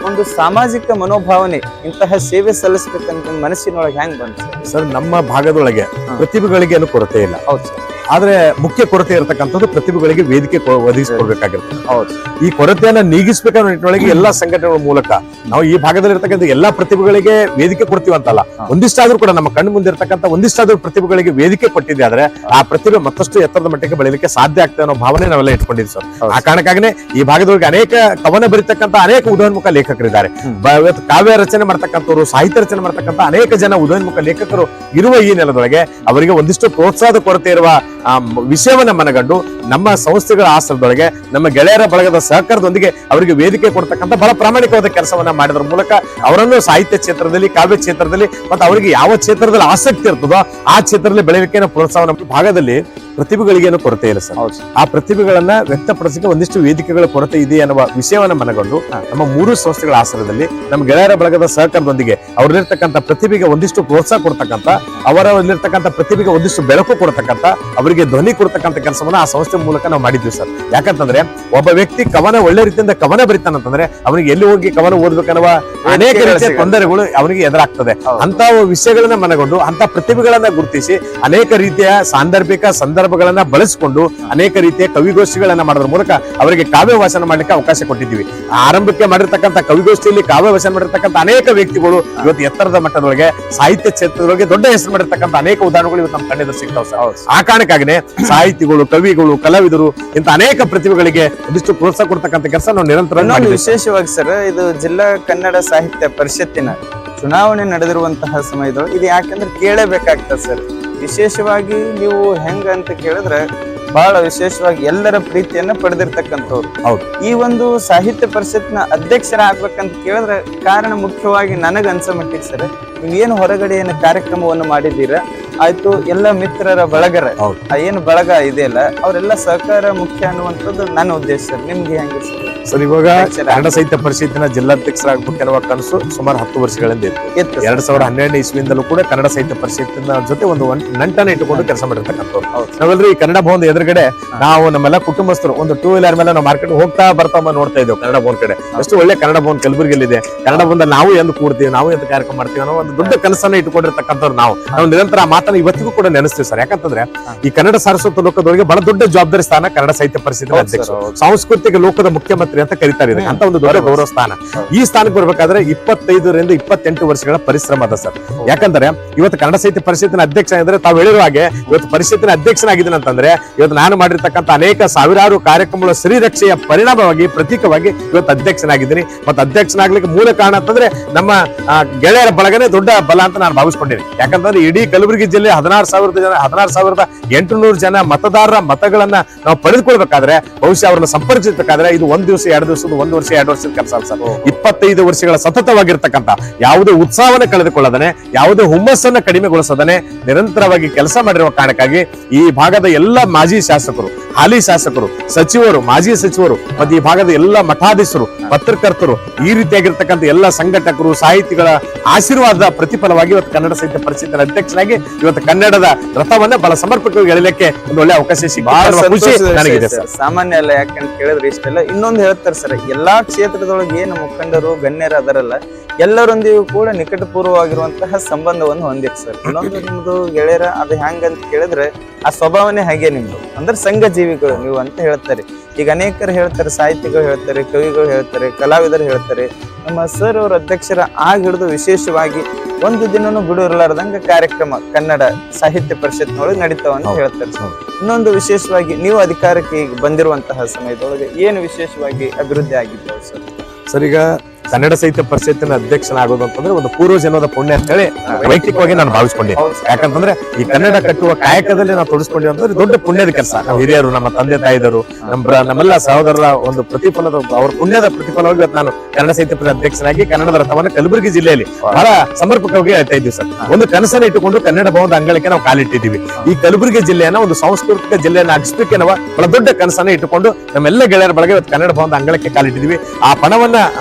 ಒಂದು ಸಾಮಾಜಿಕ ಮನೋಭಾವನೆ, ಇಂತಹ ಸೇವೆ ಸಲ್ಲಿಸಬೇಕಂತ ಮನಸ್ಸಿನೊಳಗೆ ಹೆಂಗ್ ಬಂತು ಸರ್? ನಮ್ಮ ಭಾಗದೊಳಗೆ ಪ್ರತಿಭೆಗಳಿಗೆ ಏನು ಕೊರತೆ ಇಲ್ಲ. ಹೌದು ಸರ್. ಆದ್ರೆ ಮುಖ್ಯ ಕೊರತೆ ಇರತಕ್ಕಂಥದ್ದು ಪ್ರತಿಭೆಗಳಿಗೆ ವೇದಿಕೆ ಒದಗಿಸಿಕೊಡ್ಬೇಕಾಗಿರುತ್ತೆ. ಈ ಕೊರತೆಯನ್ನ ನೀಗಿಸಬೇಕಾದ ನಿಟ್ಟಿನೊಳಗೆ ಎಲ್ಲಾ ಸಂಘಟನೆಗಳ ಮೂಲಕ ನಾವು ಈ ಭಾಗದಲ್ಲಿ ಇರ್ತಕ್ಕಂಥ ಎಲ್ಲಾ ಪ್ರತಿಭೆಗಳಿಗೆ ವೇದಿಕೆ ಕೊಡ್ತೀವಂತಲ್ಲ, ಒಂದಿಷ್ಟಾದ್ರೂ ಕೂಡ ನಮ್ಮ ಕಣ್ಣು ಮುಂದೆ ಇರ್ತಕ್ಕಂಥ ಒಂದಿಷ್ಟಾದ್ರೂ ಪ್ರತಿಭೆಗಳಿಗೆ ವೇದಿಕೆ ಕೊಟ್ಟಿದೆ ಆದ್ರೆ ಆ ಪ್ರತಿಭೆ ಮತ್ತಷ್ಟು ಎತ್ತರದ ಮಟ್ಟಕ್ಕೆ ಬೆಳೀಲಿಕ್ಕೆ ಸಾಧ್ಯ ಆಗ್ತದೆ ಅನ್ನೋ ಭಾವನೆ ನಾವೆಲ್ಲ ಇಟ್ಕೊಂಡಿದ್ವಿ ಸರ್. ಆ ಕಾರಣಕ್ಕಾಗಿನೇ ಈ ಭಾಗದೊಳಗೆ ಅನೇಕ ಕವನ ಬರೀತಕ್ಕಂಥ ಅನೇಕ ಉದಯೋನ್ಮುಖ ಲೇಖಕರಿದ್ದಾರೆ. ಕಾವ್ಯ ರಚನೆ ಮಾಡ್ತಕ್ಕಂಥವ್ರು, ಸಾಹಿತ್ಯ ರಚನೆ ಮಾಡ್ತಕ್ಕಂಥ ಅನೇಕ ಜನ ಉದಯೋನ್ಮುಖ ಲೇಖಕರು ಇರುವ ಈ ನೆಲದೊಳಗೆ ಅವರಿಗೆ ಒಂದಿಷ್ಟು ಪ್ರೋತ್ಸಾಹದ ಕೊರತೆ ಇರುವ ವಿಷಯವನ್ನ ಮನಗಂಡು ನಮ್ಮ ಸಂಸ್ಥೆಗಳ ಆಶ್ರಯದೊಳಗೆ ನಮ್ಮ ಗೆಳೆಯರ ಬಳಗದ ಸಹಕಾರದೊಂದಿಗೆ ಅವರಿಗೆ ವೇದಿಕೆ ಕೊಡ್ತಕ್ಕಂಥ ಬಹಳ ಪ್ರಾಮಾಣಿಕವಾದ ಕೆಲಸವನ್ನ ಮಾಡಿದ್ರ ಮೂಲಕ ಅವರನ್ನು ಸಾಹಿತ್ಯ ಕ್ಷೇತ್ರದಲ್ಲಿ, ಕಾವ್ಯ ಕ್ಷೇತ್ರದಲ್ಲಿ ಮತ್ತು ಅವರಿಗೆ ಯಾವ ಕ್ಷೇತ್ರದಲ್ಲಿ ಆಸಕ್ತಿ ಇರ್ತದೋ ಆ ಕ್ಷೇತ್ರದಲ್ಲಿ ಬೆಳೆಯಲಿಕ್ಕೆ ಪ್ರೋತ್ಸಾಹ ನಮ್ಮ ಭಾಗದಲ್ಲಿ ಪ್ರತಿಭೆಗಳಿಗೇನು ಕೊರತೆ ಇಲ್ಲ ಸರ್. ಆ ಪ್ರತಿಭೆಗಳನ್ನ ವ್ಯಕ್ತಪಡಿಸಕ್ಕೆ ಒಂದಿಷ್ಟು ವೇದಿಕೆಗಳ ಕೊರತೆ ಇದೆ ಅನ್ನುವ ವಿಷಯವನ್ನ ಮನಗೊಂಡು ನಮ್ಮ 3 ಸಂಸ್ಥೆಗಳ ಆಶ್ರಯದಲ್ಲಿ ನಮ್ಮ ಗೆಳೆಯರ ಬಳಗದ ಸಹಕಾರದೊಂದಿಗೆ ಅವರಲ್ಲಿರ್ತಕ್ಕಂಥ ಪ್ರತಿಭೆಗೆ ಒಂದಿಷ್ಟು ಪ್ರೋತ್ಸಾಹ ಕೊಡ್ತಕ್ಕಂಥ, ಅವರಲ್ಲಿರ್ತಕ್ಕಂಥ ಪ್ರತಿಭೆಗೆ ಒಂದಿಷ್ಟು ಬೆಳಕು ಕೊಡ್ತಕ್ಕಂಥ, ಅವರಿಗೆ ಧ್ವನಿ ಕೊಡ್ತಕ್ಕಂಥ ಕೆಲಸವನ್ನ ಆ ಸಂಸ್ಥೆ ಮೂಲಕ ನಾವು ಮಾಡಿದ್ವಿ ಸರ್. ಯಾಕಂತಂದ್ರೆ ಒಬ್ಬ ವ್ಯಕ್ತಿ ಕವನ ಒಳ್ಳೆ ರೀತಿಯಿಂದ ಕವನ ಬರೀತಾನಂತಂದ್ರೆ ಅವನಿಗೆ ಎಲ್ಲಿ ಹೋಗಿ ಕವನ ಓದ್ಬೇಕನ್ನುವ ಅನೇಕ ರೀತಿಯ ತೊಂದರೆಗಳು ಅವನಿಗೆ ಎದುರಾಗ್ತದೆ. ಅಂತ ವಿಷಯಗಳನ್ನ ಮನಗೊಂಡು ಅಂತ ಪ್ರತಿಭೆಗಳನ್ನ ಗುರುತಿಸಿ ಅನೇಕ ರೀತಿಯ ಸಾಂದರ್ಭಿಕ ಸಂದರ್ಭಗಳನ್ನ ಬಳಸಿಕೊಂಡು ಅನೇಕ ರೀತಿಯ ಕವಿಗೋಷ್ಠಿಗಳನ್ನ ಮಾಡೋದ್ರ ಮೂಲಕ ಅವರಿಗೆ ಕಾವ್ಯ ವಾಚನ ಮಾಡ್ಲಿಕ್ಕೆ ಅವಕಾಶ ಕೊಟ್ಟಿದ್ದೀವಿ. ಆರಂಭಕ್ಕೆ ಮಾಡಿರ್ತಕ್ಕಂಥ ಕವಿಗೋಷ್ಠಿಯಲ್ಲಿ ಕಾವ್ಯ ವಾಚನ ಮಾಡಿರ್ತಕ್ಕಂಥ ಅನೇಕ ವ್ಯಕ್ತಿಗಳು ಇವತ್ತು ಎತ್ತರದ ಮಟ್ಟದೊಳಗೆ ಸಾಹಿತ್ಯ ಕ್ಷೇತ್ರದೊಳಗೆ ದೊಡ್ಡ ಹೆಸರು ಮಾಡಿರ್ತಕ್ಕಂಥ ಅನೇಕ ಉದಾಹರಣೆಗಳು ಇವತ್ತು ನಮ್ಮ ಕಣ್ಣೆದುರು ಸಿಗ್ತಾವೆ ಸರ್. ಆ ಕಾರಣಕ್ಕಾಗಿನೇ ಸಾಹಿತಿಗಳು, ಕವಿಗಳು, ಕಲಾವಿದರು ಇಂತ ಅನೇಕ ಪ್ರತಿಭೆಗಳಿಗೆ ಒಂದಿಷ್ಟು ಪ್ರೋತ್ಸಾಹ ಕೊಡ್ತಕ್ಕಂಥ ಕೆಲಸ ನಾವು ನಿರಂತರ ವಿಶೇಷವಾಗಿ ಸರ್, ಇದು ಜಿಲ್ಲಾ ಕನ್ನಡ ಸಾಹಿತ್ಯ ಪರಿಷತ್ತಿನ ಚುನಾವಣೆ ನಡೆದಿರುವಂತಹ ಸಮಯದೊಳಗೆ ಇದು ಯಾಕಂದ್ರೆ ಕೇಳಬೇಕಾಗ್ತದೆ ಸರ್. ವಿಶೇಷವಾಗಿ ನೀವು ಹೆಂಗ ಅಂತ ಕೇಳಿದ್ರೆ ಬಹಳ ವಿಶೇಷವಾಗಿ ಎಲ್ಲರ ಪ್ರೀತಿಯನ್ನ ಪಡೆದಿರ್ತಕ್ಕಂಥವ್ರು. ಈ ಒಂದು ಸಾಹಿತ್ಯ ಪರಿಷತ್ನ ಅಧ್ಯಕ್ಷರಾಗ್ಬೇಕಂತ ಕೇಳಿದ್ರೆ ಕಾರಣ ಮುಖ್ಯವಾಗಿ ನನಗ ಅನ್ಸೋ ಮಟ್ಟಿಗೆ ಸರ್, ನೀವೇನು ಹೊರಗಡೆ ಏನು ಕಾರ್ಯಕ್ರಮವನ್ನು ಮಾಡಿದ್ದೀರಾ ಆಯ್ತು ಎಲ್ಲ ಮಿತ್ರರ ಬಳಗರ ಹೌದು. ಏನು ಬಳಗ ಇದೆಯಲ್ಲ ಅವರೆಲ್ಲ ಸಹಕಾರ ಮುಖ್ಯ ಅನ್ನುವಂಥದ್ದು ನನ್ನ ಉದ್ದೇಶ ಸರ್. ನಿಮ್ಗೆ ಹೆಂಗೆ ಸರ್? ಸರ್ ಇವಾಗ ಕನ್ನಡ ಸಾಹಿತ್ಯ ಪರಿಷತ್ತಿನ ಜಿಲ್ಲಾಧ್ಯಕ್ಷರಾಗಬೇಕೆನ್ನುವ ಕನಸು ಸುಮಾರು 10 ವರ್ಷಗಳಿಂದ ಇತ್ತು. ಇತ್ತು ಸರ್. 2012 ಇಸ್ವಿಯಿಂದಲೂ ಕೂಡ ಕನ್ನಡ ಸಾಹಿತ್ಯ ಪರಿಷತ್ತಿನ ಜೊತೆ ಒಂದು ನಂಟನ್ನ ಇಟ್ಟುಕೊಂಡು ಕೆಲಸ ಮಾಡಿರ್ತಕ್ಕಂಥವ್ರು. ಹೌದು. ನಾವೆಲ್ಲರೂ ಈ ಕನ್ನಡ ಭವನದ ಎದುರುಗಡೆ ನಾವು ನಮ್ಮೆಲ್ಲ ಕುಟುಂಬಸ್ಥರು ಒಂದು 2 ವೀಲರ್ ಮೇಲೆ ನಾವು ಮಾರ್ಕೆಟ್ ಹೋಗ್ತಾ ಬರ್ತಾ ನೋಡ್ತಾ ಇದ್ದೇವೆ ಕನ್ನಡ ಭವನ ಕಡೆ. ಎಷ್ಟು ಒಳ್ಳೆ ಕನ್ನಡ ಭವನ ಕಲಬುರಗಿಯಲ್ಲಿದೆ. ಕನ್ನಡ ಭವನದಲ್ಲಿ ನಾವು ಎಂದು ಕೂಡ್ತೀವಿ, ನಾವು ಎಂದು ಕಾರ್ಯಕ್ರಮ ಮಾಡ್ತೀವಿ ಅನ್ನೋ ಒಂದು ದೊಡ್ಡ ಕನಸನ್ನ ಇಟ್ಟುಕೊಂಡಿರ್ತಕ್ಕಂಥವ್ರು ನಾವು ನಿರಂತರ ಆ ಮಾತನ್ನ ಇವತ್ತಿಗೂ ಕೂಡ ನೆನೆಸ್ತೀವಿ ಸರ್. ಯಾಕಂತಂದ್ರೆ ಈ ಕನ್ನಡ ಸಾರಸ್ವತ ಲೋಕದೊಳಗೆ ಬಹಳ ದೊಡ್ಡ ಜವಾಬ್ದಾರಿ ಸ್ಥಾನ ಕನ್ನಡ ಸಾಹಿತ್ಯ ಪರಿಷತ್ತಿನ ಅಧ್ಯಕ್ಷರು, ಸಾಂಸ್ಕೃತಿಕ ಲೋಕದ ಮುಖ್ಯಮಂತ್ರಿ ಅಂತ ಕರೀತಾರೆ ಇದಕ್ಕೆ. ಅಂತ ಒಂದು ದೊಡ್ಡ ಗೌರವ ಸ್ಥಾನ. ಈ ಸ್ಥಾನಕ್ಕೆ ಬರ್ಬೇಕಾದ್ರೆ 25 ರಿಂದ 28 ವರ್ಷಗಳ ಪರಿಶ್ರಮ ಅದ ಸರ್. ಯಾಕಂದ್ರೆ ಇವತ್ತು ಕನ್ನಡ ಸಾಹಿತ್ಯ ಪರಿಷತ್ತಿನ ಅಧ್ಯಕ್ಷ ಅಂದ್ರೆ ತಾವು ಹೇಳಿರುವ ಹಾಗೆ ಇವತ್ತು ಪರಿಷತ್ತಿನ ಅಧ್ಯಕ್ಷನಾಗಿದ್ದೀನಿ ಅಂತಂದ್ರೆ ಇವತ್ತು ನಾನು ಮಾಡಿರ್ತಕ್ಕಂಥ ಅನೇಕ ಸಾವಿರಾರು ಕಾರ್ಯಕ್ರಮಗಳ ಶ್ರೀರಕ್ಷೆಯ ಪರಿಣಾಮವಾಗಿ ಪ್ರತೀಕವಾಗಿ ಇವತ್ತು ಅಧ್ಯಕ್ಷನಾಗಿದ್ದೀನಿ. ಮತ್ತು ಅಧ್ಯಕ್ಷನಾಗ್ಲಿಕ್ಕೆ ಮೂಲ ಕಾರಣ ಅಂತಂದ್ರೆ ನಮ್ಮ ಗೆಳೆಯರ ಬಳಗನೇ ದೊಡ್ಡ ಬಲ ಅಂತ ನಾನು ಭಾವಿಸ್ಕೊಂಡಿದ್ದೀನಿ. ಯಾಕಂತಂದ್ರೆ ಇಡೀ ಕಲಬುರಗಿ ಜಿಲ್ಲೆ 16,800 ಜನ ಮತದಾರರ ಮತಗಳನ್ನ ನಾವು ಪಡೆದುಕೊಳ್ಬೇಕಾದ್ರೆ ಬಹುಶಃ ಅವ್ರನ್ನ ಸಂಪರ್ಕಿಸಬೇಕಾದ್ರೆ ಇದು 1 ದಿವಸ 2 ದಿವಸದ 1 ವರ್ಷ 2 ವರ್ಷದ ಕೆಲಸ ಅಲ್ಲ ಸರ್. 25 ವರ್ಷಗಳ ಸತತವಾಗಿರ್ತಕ್ಕಂಥ ಯಾವುದೇ ಉತ್ಸಾಹವನ್ನ ಕಳೆದುಕೊಳ್ಳದನೆ, ಯಾವುದೇ ಹುಮ್ಮಸ್ಸನ್ನ ಕಡಿಮೆಗೊಳಿಸದನೆ ನಿರಂತರವಾಗಿ ಕೆಲಸ ಮಾಡಿರುವ ಕಾರಣಕ್ಕಾಗಿ ಈ ಭಾಗದ ಎಲ್ಲ ಮಾಜಿ ಶಾಸಕರು, ಹಾಲಿ ಶಾಸಕರು, ಸಚಿವರು, ಮಾಜಿ ಸಚಿವರು ಮತ್ತು ಈ ಭಾಗದ ಎಲ್ಲ ಮಠಾಧೀಶರು, ಪತ್ರಕರ್ತರು, ಈ ರೀತಿಯಾಗಿರ್ತಕ್ಕಂಥ ಎಲ್ಲ ಸಂಘಟಕರು, ಸಾಹಿತಿಗಳ ಆಶೀರ್ವಾದದ ಪ್ರತಿಫಲವಾಗಿ ಇವತ್ತು ಕನ್ನಡ ಸಾಹಿತ್ಯ ಪರಿಷತ್ತಿನ ಅಧ್ಯಕ್ಷನಾಗಿ ಇವತ್ತು ಕನ್ನಡದ ರಥವನ್ನ ಬಹಳ ಸಮರ್ಪಕವಾಗಿ ಎಳೆಯಲಿಕ್ಕೆ ಒಂದು ಒಳ್ಳೆ ಅವಕಾಶ ಖುಷಿ ನನಗಿದೆ ಸರ್. ಸಾಮಾನ್ಯ ಅಲ್ಲ, ಯಾಕಂತ ಕೇಳಿದ್ರೆ ಇಷ್ಟೆಲ್ಲ ಇನ್ನೊಂದು ಹೇಳ್ತಾರೆ ಸರ್, ಎಲ್ಲಾ ಕ್ಷೇತ್ರದೊಳಗೆ ಏನು ಮುಖಂಡರು ಗಣ್ಯರು ಅದರಲ್ಲ ಎಲ್ಲರೊಂದಿಗೂ ಕೂಡ ನಿಕಟಪೂರ್ವವಾಗಿರುವಂತಹ ಸಂಬಂಧವನ್ನು ಹೊಂದಿರ್ ಸರ್. ಇನ್ನೊಂದು ನಿಮ್ದು ಗೆಳೆಯರ ಅದು ಹೆಂಗಂತ ಕೇಳಿದ್ರೆ ಆ ಸ್ವಭಾವನೆ ಹಾಗೆ ನಿಮ್ದು, ಅಂದ್ರೆ ಸಂಘ ಜೀವಿಗಳು ನೀವು ಅಂತ ಹೇಳ್ತಾರೆ. ಈಗ ಅನೇಕರು ಹೇಳ್ತಾರೆ, ಸಾಹಿತಿಗಳು ಹೇಳ್ತಾರೆ, ಕವಿಗಳು ಹೇಳ್ತಾರೆ, ಕಲಾವಿದರು ಹೇಳ್ತಾರೆ. ನಮ್ಮ ಸರ್ ಅವ್ರ ಅಧ್ಯಕ್ಷರ ಆಗ ಹಿಡಿದು ವಿಶೇಷವಾಗಿ ಒಂದು ದಿನನೂ ಬಿಡುವಿರಲಾರ್ದಂಗ ಕಾರ್ಯಕ್ರಮ ಕನ್ನಡ ಸಾಹಿತ್ಯ ಪರಿಷತ್ನೊಳಗೆ ನಡೀತಾವ ಅಂತ ಹೇಳ್ತಾರೆ ಸರ್. ಇನ್ನೊಂದು ವಿಶೇಷವಾಗಿ ನೀವು ಅಧಿಕಾರಕ್ಕೆ ಈಗ ಬಂದಿರುವಂತಹ ಸಮಯದೊಳಗೆ ಏನು ವಿಶೇಷವಾಗಿ ಅಭಿವೃದ್ಧಿ ಆಗಿದ್ದಾವೆ ಸರ್? ಸರ್ ಈಗ ಕನ್ನಡ ಸಾಹಿತ್ಯ ಪರಿಷತ್ತಿನ ಅಧ್ಯಕ್ಷನಾಗೋದು ಅಂತಂದ್ರೆ ಒಂದು ಪೂರ್ವ ಜನ್ಮದ ಪುಣ್ಯ ಅಂತ ಹೇಳಿ ವೈಯಕ್ತಿಕವಾಗಿ ನಾನು ಭಾವಿಸ್ಕೊಂಡಿದ್ದೆ. ಯಾಕಂತಂದ್ರೆ ಈ ಕನ್ನಡ ಕಟ್ಟುವ ಕಾಯಕದಲ್ಲಿ ನಾವು ತೊಡಸ್ಕೊಂಡಿವಿ ಅಂತಂದ್ರೆ ದೊಡ್ಡ ಪುಣ್ಯದ ಕೆಲಸ. ನಮ್ಮ ಹಿರಿಯರು, ನಮ್ಮ ತಂದೆ ತಾಯಿದರು, ನಮ್ಮೆಲ್ಲ ಸಹೋದರರ ಒಂದು ಪ್ರತಿಫಲದ ಅವ್ರ ಪುಣ್ಯದ ಪ್ರತಿಫಲವಾಗಿ ಇವತ್ತು ನಾನು ಕನ್ನಡ ಸಾಹಿತ್ಯ ಪರಿಷತ್ ಅಧ್ಯಕ್ಷನಾಗಿ ಕನ್ನಡದ ರಥವನ್ನು ಕಲಬುರಗಿ ಜಿಲ್ಲೆಯಲ್ಲಿ ಬಹಳ ಸಮರ್ಪಕವಾಗಿ ಹೇಳ್ತಾ ಇದ್ದೀವಿ ಸರ್. ಒಂದು ಕನಸನ್ನು ಇಟ್ಟುಕೊಂಡು ಕನ್ನಡ ಭವನದ ಅಂಗಳಕ್ಕೆ ನಾವು ಕಾಲಿಟ್ಟಿದ್ದೀವಿ. ಈ ಕಲಬುರಗಿ ಜಿಲ್ಲೆಯನ್ನ ಒಂದು ಸಾಂಸ್ಕೃತಿಕ ಜಿಲ್ಲೆಯನ್ನ ಆಗಿಸ್ಬೇಕೆನ್ನುವ ಬಹಳ ದೊಡ್ಡ ಕನಸನ್ನ ಇಟ್ಟುಕೊಂಡು ನಮ್ಮೆಲ್ಲ ಗೆಳೆಯರ ಬಳಗ ಇವತ್ತು ಕನ್ನಡ ಭವನದ ಅಂಗಳಕ್ಕೆ ಕಾಲಿಟ್ಟಿದ್ದೀವಿ. ಆ ಪಣವನ್ನ